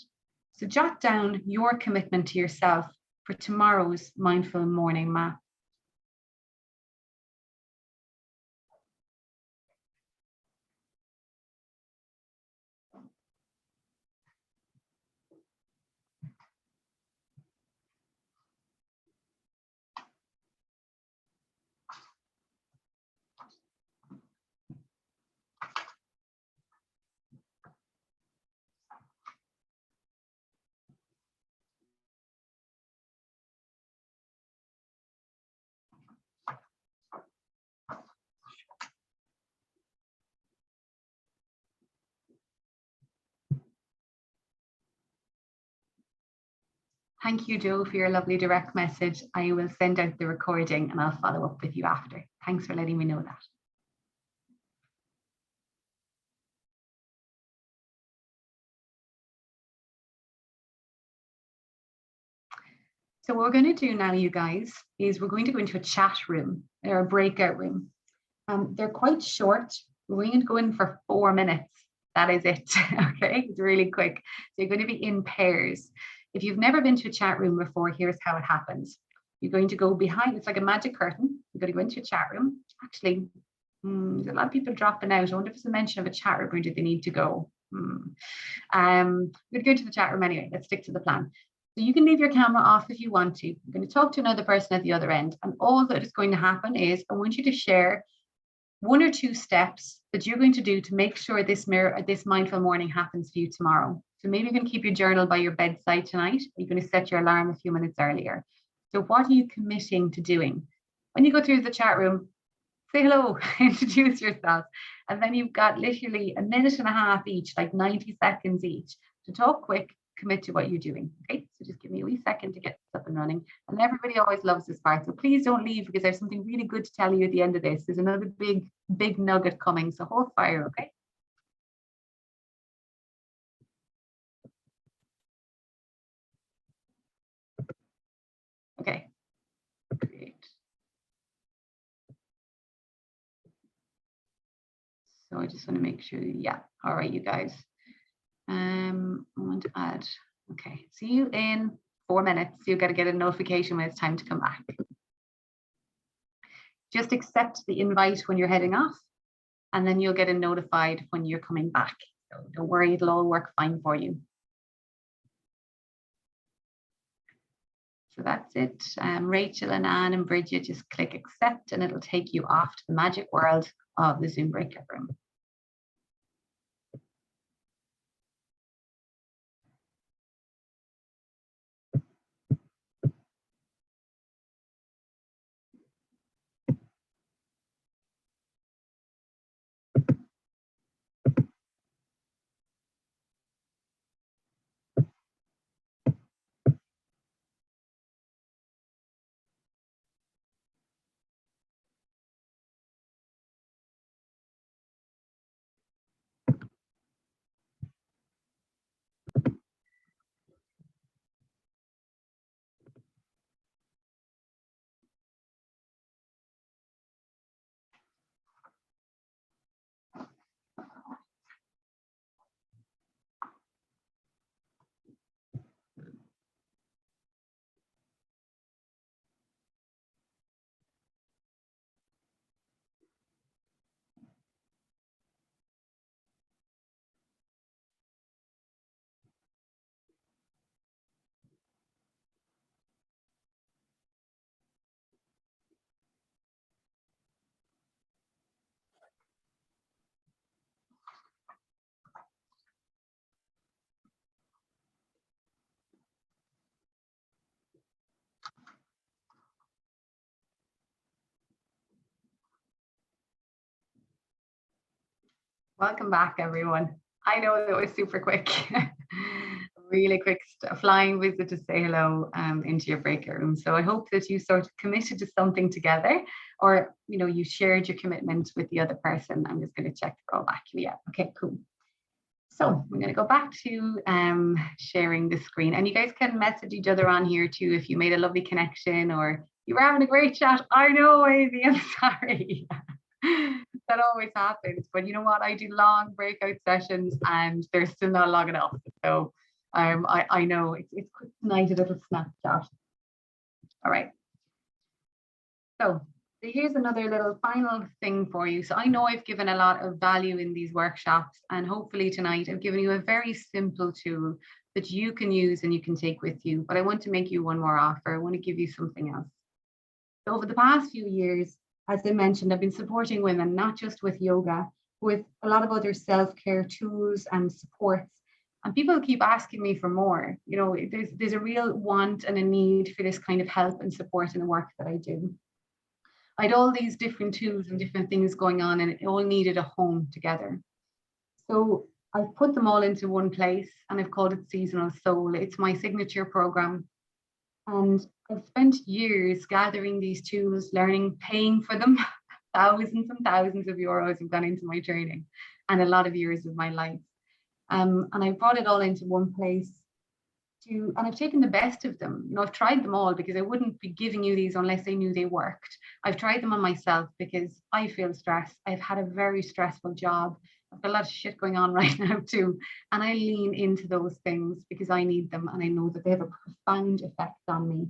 So jot down your commitment to yourself for tomorrow's mindful morning map. Thank you, Joe, for your lovely direct message. I will send out the recording and I'll follow up with you after. Thanks for letting me know that. So what we're going to do now, you guys, is we're going to go into a chat room or a breakout room. They're quite short. We're going to go in for 4 minutes. That is it. Okay, it's really quick. So you're going to be in pairs. If you've never been to a chat room before, here's how it happens. You're going to go behind, it's like a magic curtain. You're going to go into a chat room. Actually, there's a lot of people dropping out. I wonder if it's a mention of a chat room or do they need to go? We're going to go to the chat room anyway. Let's stick to the plan. So you can leave your camera off if you want to. You're going to talk to another person at the other end. And all that is going to happen is I want you to share 1 or 2 steps that you're going to do to make sure this mindful morning happens for you tomorrow. So maybe you're going to keep your journal by your bedside tonight. You're going to set your alarm a few minutes earlier. So what are you committing to doing? When you go through the chat room, say hello, introduce yourself. And then you've got literally 1.5 minutes each, like 90 seconds each, to talk quick, commit to what you're doing. Okay, so just give me a wee second to get this up and running. And everybody always loves this part, so please don't leave because there's something really good to tell you at the end of this. There's another big nugget coming, so hold fire. Okay. Okay, great. So I just want to make sure, yeah, all right, you guys. I want to add, okay, see you in 4 minutes. You've got to get a notification when it's time to come back. Just accept the invite when you're heading off, and then you'll get notified when you're coming back. So don't worry, it'll all work fine for you. So that's it. Rachel and Anne and Bridget, just click accept and it'll take you off to the magic world of the Zoom breakout room. Welcome back, everyone. I know that was super quick. Really quick flying visit to say hello into your breakout room. So I hope that you sort of committed to something together, or you shared your commitment with the other person. I'm just going to check they're all back. Yeah, okay, cool. So I'm going to go back to sharing the screen, and you guys can message each other on here too if you made a lovely connection or you were having a great chat. I know, Amy, I'm sorry. That always happens, but you know what? I do long breakout sessions and they're still not long enough. So I know it's quick tonight, a little snapshot. All right. So here's another little final thing for you. So I know I've given a lot of value in these workshops, and hopefully tonight I've given you a very simple tool that you can use and you can take with you. But I want to make you one more offer. I want to give you something else. So over the past few years, as I mentioned, I've been supporting women, not just with yoga, with a lot of other self-care tools and supports. And people keep asking me for more. You know, there's a real want and a need for this kind of help and support in the work that I do. I had all these different tools and different things going on, and it all needed a home together. So I put them all into one place, and I've called it Seasonal Soul. It's my signature program. And I've spent years gathering these tools, learning, paying for them. Thousands and thousands of euros have gone into my training, and a lot of years of my life. And I brought it all into one place. And I've taken the best of them. You know, I've tried them all because I wouldn't be giving you these unless I knew they worked. I've tried them on myself because I feel stressed. I've had a very stressful job. I've got a lot of shit going on right now too. And I lean into those things because I need them and I know that they have a profound effect on me.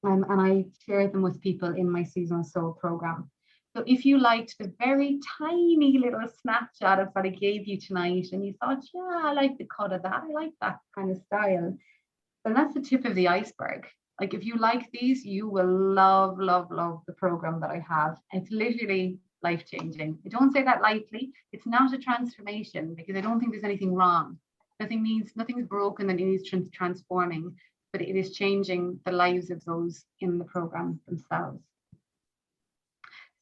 And I share them with people in my Seasonal Soul program. So if you liked the very tiny little snapshot of what I gave you tonight and you thought, yeah, I like the cut of that, I like that kind of style, then that's the tip of the iceberg. Like if you like these, you will love, love, love the program that I have. It's literally life-changing. I don't say that lightly. It's not a transformation because I don't think there's anything wrong. Nothing's broken that needs transforming, but it is changing the lives of those in the program themselves.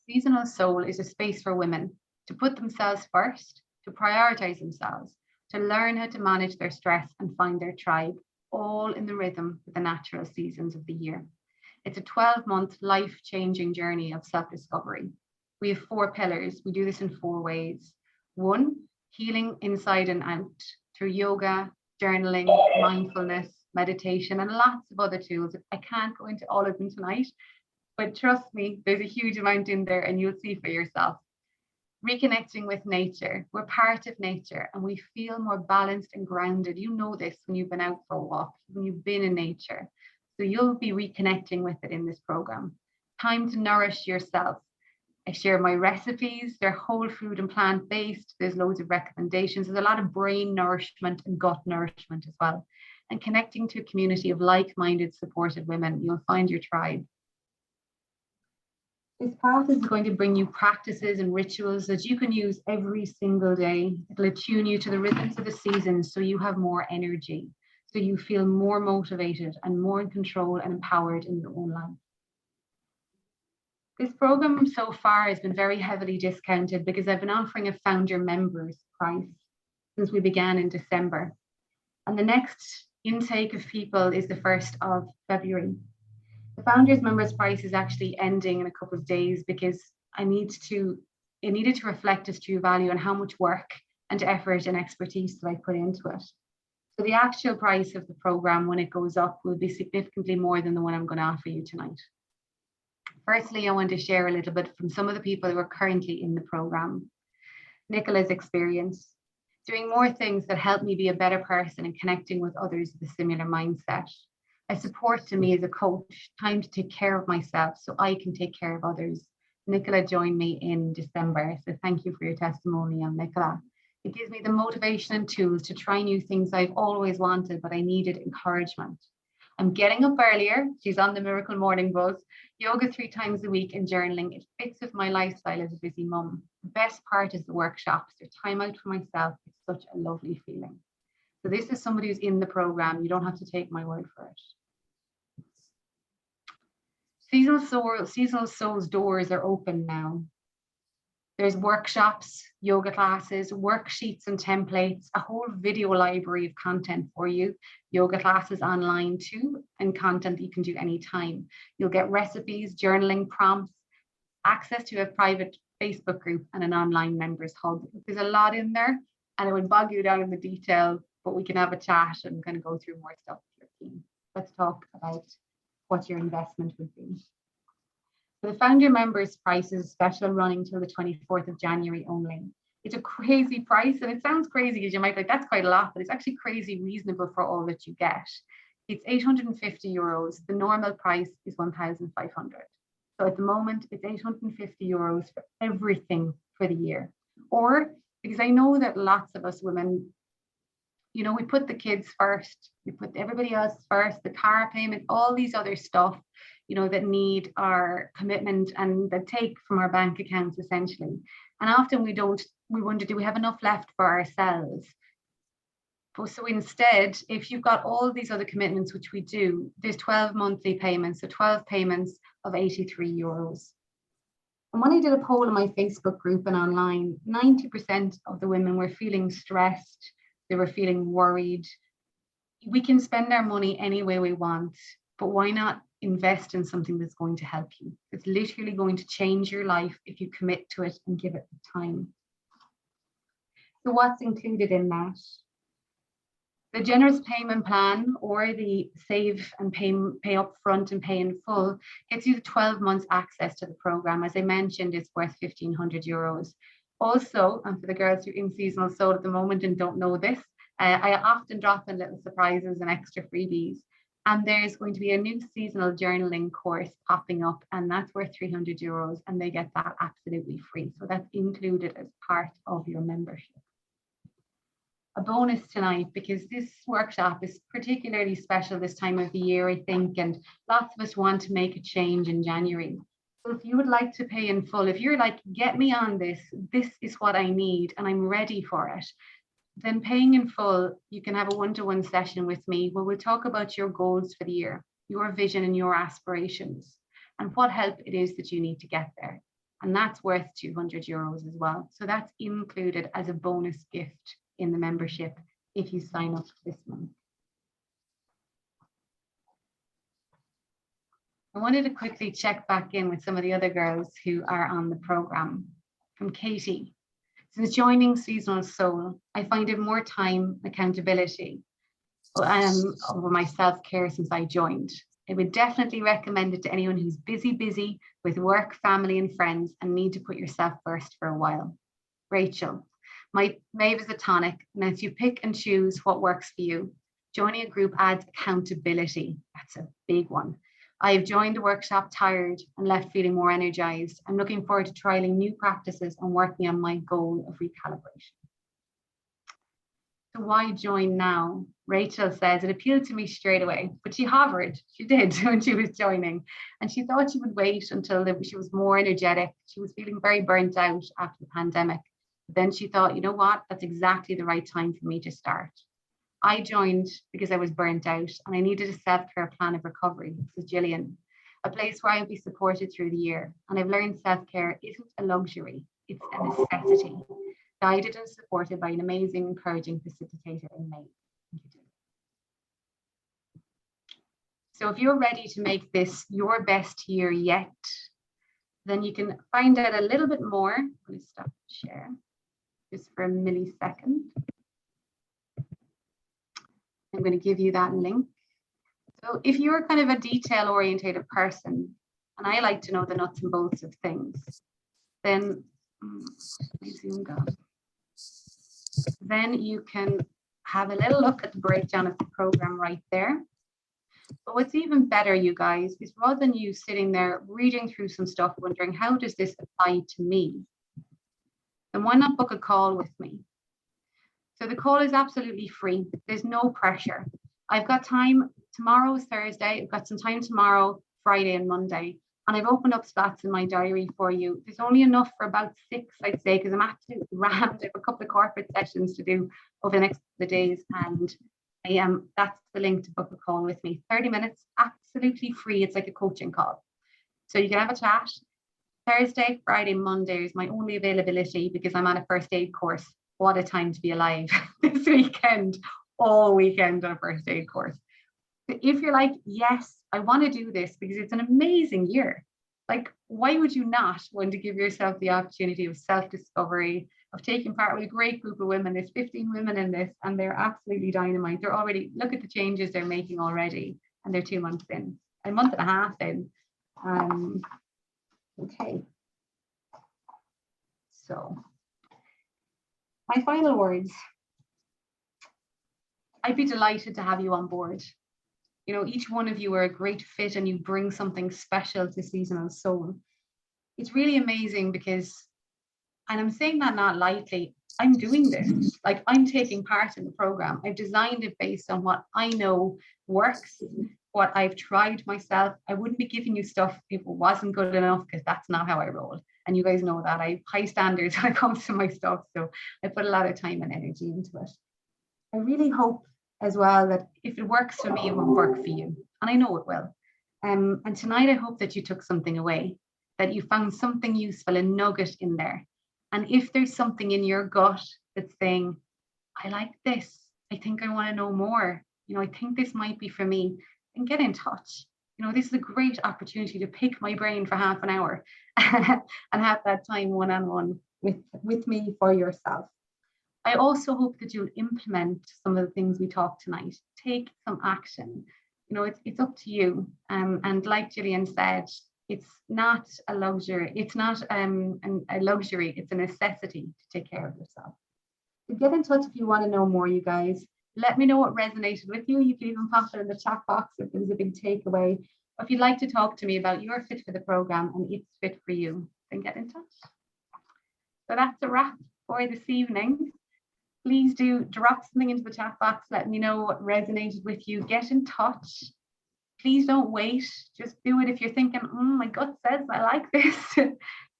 Seasonal Soul is a space for women to put themselves first, to prioritize themselves, to learn how to manage their stress and find their tribe, all in the rhythm with the natural seasons of the year. It's a 12-month life-changing journey of self-discovery. We have 4 pillars. We do this in 4 ways. 1, healing inside and out through yoga, journaling, mindfulness, meditation, and lots of other tools. I can't go into all of them tonight, but trust me, there's a huge amount in there and you'll see for yourself. Reconnecting with nature. We're part of nature and we feel more balanced and grounded. You know this when you've been out for a walk, when you've been in nature. So you'll be reconnecting with it in this program. Time to nourish yourself. I share my recipes. They're whole food and plant-based. There's loads of recommendations. There's a lot of brain nourishment and gut nourishment as well. And connecting to a community of like-minded, supported women. You'll find your tribe. This path is going to bring you practices and rituals that you can use every single day. It'll attune you to the rhythms of the seasons so you have more energy, so you feel more motivated and more in control and empowered in your own life. This program so far has been very heavily discounted because I've been offering a founder members price since we began in December. And the next intake of people is the 1st of February. The founders members price is actually ending in a couple of days because it needed to reflect its true value and how much work and effort and expertise that I put into it. So the actual price of the program when it goes up will be significantly more than the one I'm going to offer you tonight. Firstly, I want to share a little bit from some of the people who are currently in the program. Nicola's experience, doing more things that help me be a better person and connecting with others with a similar mindset. A support to me as a coach, time to take care of myself so I can take care of others. Nicola joined me in December, so thank you for your testimonial, Nicola. It gives me the motivation and tools to try new things I've always wanted, but I needed encouragement. I'm getting up earlier. She's on the Miracle Morning Buzz. Yoga 3 times a week and journaling. It fits with my lifestyle as a busy mum. The best part is the workshops. There's time out for myself. It's such a lovely feeling. So this is somebody who's in the program. You don't have to take my word for it. Seasonal Soul's doors are open now. There's workshops, yoga classes, worksheets and templates, a whole video library of content for you, yoga classes online too, and content that you can do anytime. You'll get recipes, journaling prompts, access to a private Facebook group and an online members hub. There's a lot in there. and it would bog you down in the detail, but we can have a chat and kind of go through more stuff if you're keen. Let's talk about what your investment would be. So the founder members price is special, running till the 24th of January only. It's a crazy price, and it sounds crazy because you might be like, that's quite a lot, but it's actually crazy reasonable for all that you get. It's 850 euros. The normal price is 1,500. So at the moment, it's 850 euros for everything for the year. Or, because I know that lots of us women, you know, we put the kids first, we put everybody else first, the car payment, all these other stuff, you know, that need our commitment and that take from our bank accounts essentially. And often we wonder, do we have enough left for ourselves? So instead, if you've got all these other commitments, which we do, there's 12 monthly payments, so 12 payments of 83 euros. And when I did a poll in my Facebook group and online, 90% of the women were feeling stressed, they were feeling worried. We can spend our money any way we want, but why not invest in something that's going to help you? It's literally going to change your life if you commit to it and give it the time. So what's included in that? The generous payment plan, or the save and pay up front and pay in full, gets you 12 months access to the program. As I mentioned, it's worth 1,500 euros. Also, and for the girls who are in seasonal soul at the moment and don't know this, I often drop in little surprises and extra freebies. And there's going to be a new seasonal journaling course popping up, and that's worth 300 euros, and they get that absolutely free. So that's included as part of your membership. A bonus tonight, because this workshop is particularly special this time of the year, I think, and lots of us want to make a change in January. So if you would like to pay in full, if you're like, get me on this is what I need and I'm ready for it, then paying in full, you can have a one-to-one session with me where we'll talk about your goals for the year, your vision and your aspirations, and what help it is that you need to get there. And that's worth 200 euros as well. So that's included as a bonus gift in the membership if you sign up this month. I wanted to quickly check back in with some of the other girls who are on the program. From Katie: since joining Seasonal Soul, I find it more time accountability over my self-care since I joined. I would definitely recommend it to anyone who's busy with work, family and friends and need to put yourself first for a while. Rachel: my Maeve is a tonic, and as you pick and choose what works for you, joining a group adds accountability. That's a big one. I've joined the workshop tired and left feeling more energized. I'm looking forward to trialing new practices and working on my goal of recalibration. So why join now? Rachel says it appealed to me straight away, but she hovered. She did when she was joining, and she thought she would wait until she was more energetic. She was feeling very burnt out after the pandemic. But then she thought, you know what? That's exactly the right time for me to start. I joined because I was burnt out and I needed a self-care plan of recovery. This is Gillian, a place where I'll be supported through the year. And I've learned self-care isn't a luxury, it's a necessity. Guided and supported by an amazing, encouraging facilitator in May. So if you're ready to make this your best year yet, then you can find out a little bit more. I'm going to stop the share just for a millisecond. I'm going to give you that link. So if you're kind of a detail-oriented person, and I like to know the nuts and bolts of things, then you can have a little look at the breakdown of the program right there. But what's even better, you guys, is rather than you sitting there reading through some stuff, wondering how does this apply to me, then why not book a call with me? So the call is absolutely free. There's no pressure. I've got time. Tomorrow is Thursday. I've got some time tomorrow, Friday and Monday. And I've opened up slots in my diary for you. There's only enough for about 6, I'd say, because I'm absolutely rammed. I have a couple of corporate sessions to do over the next couple of days. And that's the link to book a call with me. 30 minutes, absolutely free. It's like a coaching call. So you can have a chat. Thursday, Friday, Monday is my only availability because I'm on a first aid course. What a time to be alive this weekend, all weekend on a first aid course. So if you're like, yes, I want to do this because it's an amazing year. Like, why would you not want to give yourself the opportunity of self-discovery, of taking part with a great group of women. There's 15 women in this, and they're absolutely dynamite. They're already, look at the changes they're making already, and they're 2 months in, a month and a half in. Okay. So my final words. I'd be delighted to have you on board. You know, each one of you are a great fit and you bring something special to Seasonal Soul. It's really amazing because, and I'm saying that not lightly, I'm doing this. Like, I'm taking part in the program. I've designed it based on what I know works, what I've tried myself. I wouldn't be giving you stuff if it wasn't good enough, because that's not how I roll. And you guys know that. I have high standards when it comes to my stuff. So I put a lot of time and energy into it. I really hope as well that if it works for me, it will work for you. And I know it will. And tonight, I hope that you took something away, that you found something useful, a nugget in there. And if there's something in your gut that's saying, I like this, I think I want to know more, you know, I think this might be for me, then get in touch. You know, this is a great opportunity to pick my brain for half an hour and have that time one-on-one with me for yourself. I also hope that you'll implement some of the things we talked tonight. Take some action. You know, it's up to you. And like Gillian said, it's not a luxury. It's not a luxury. It's a necessity to take care of yourself. So get in touch if you want to know more, you guys. Let me know what resonated with you. You can even pop it in the chat box if there was a big takeaway. Or if you'd like to talk to me about your fit for the program and it's fit for you, then get in touch. So that's a wrap for this evening. Please do drop something into the chat box. Let me know what resonated with you. Get in touch. Please don't wait. Just do it. If you're thinking, my gut says I like this,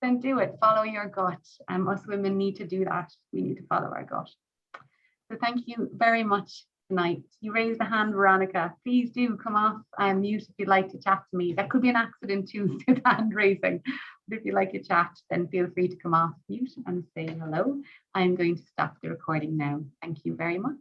then do it. Follow your gut. Us women need to do that. We need to follow our gut. So thank you very much tonight. You raised a hand, Veronica. Please do come off mute if you'd like to chat to me. That could be an accident too, with hand raising. But if you'd like to chat, then feel free to come off mute and say hello. I'm going to stop the recording now. Thank you very much.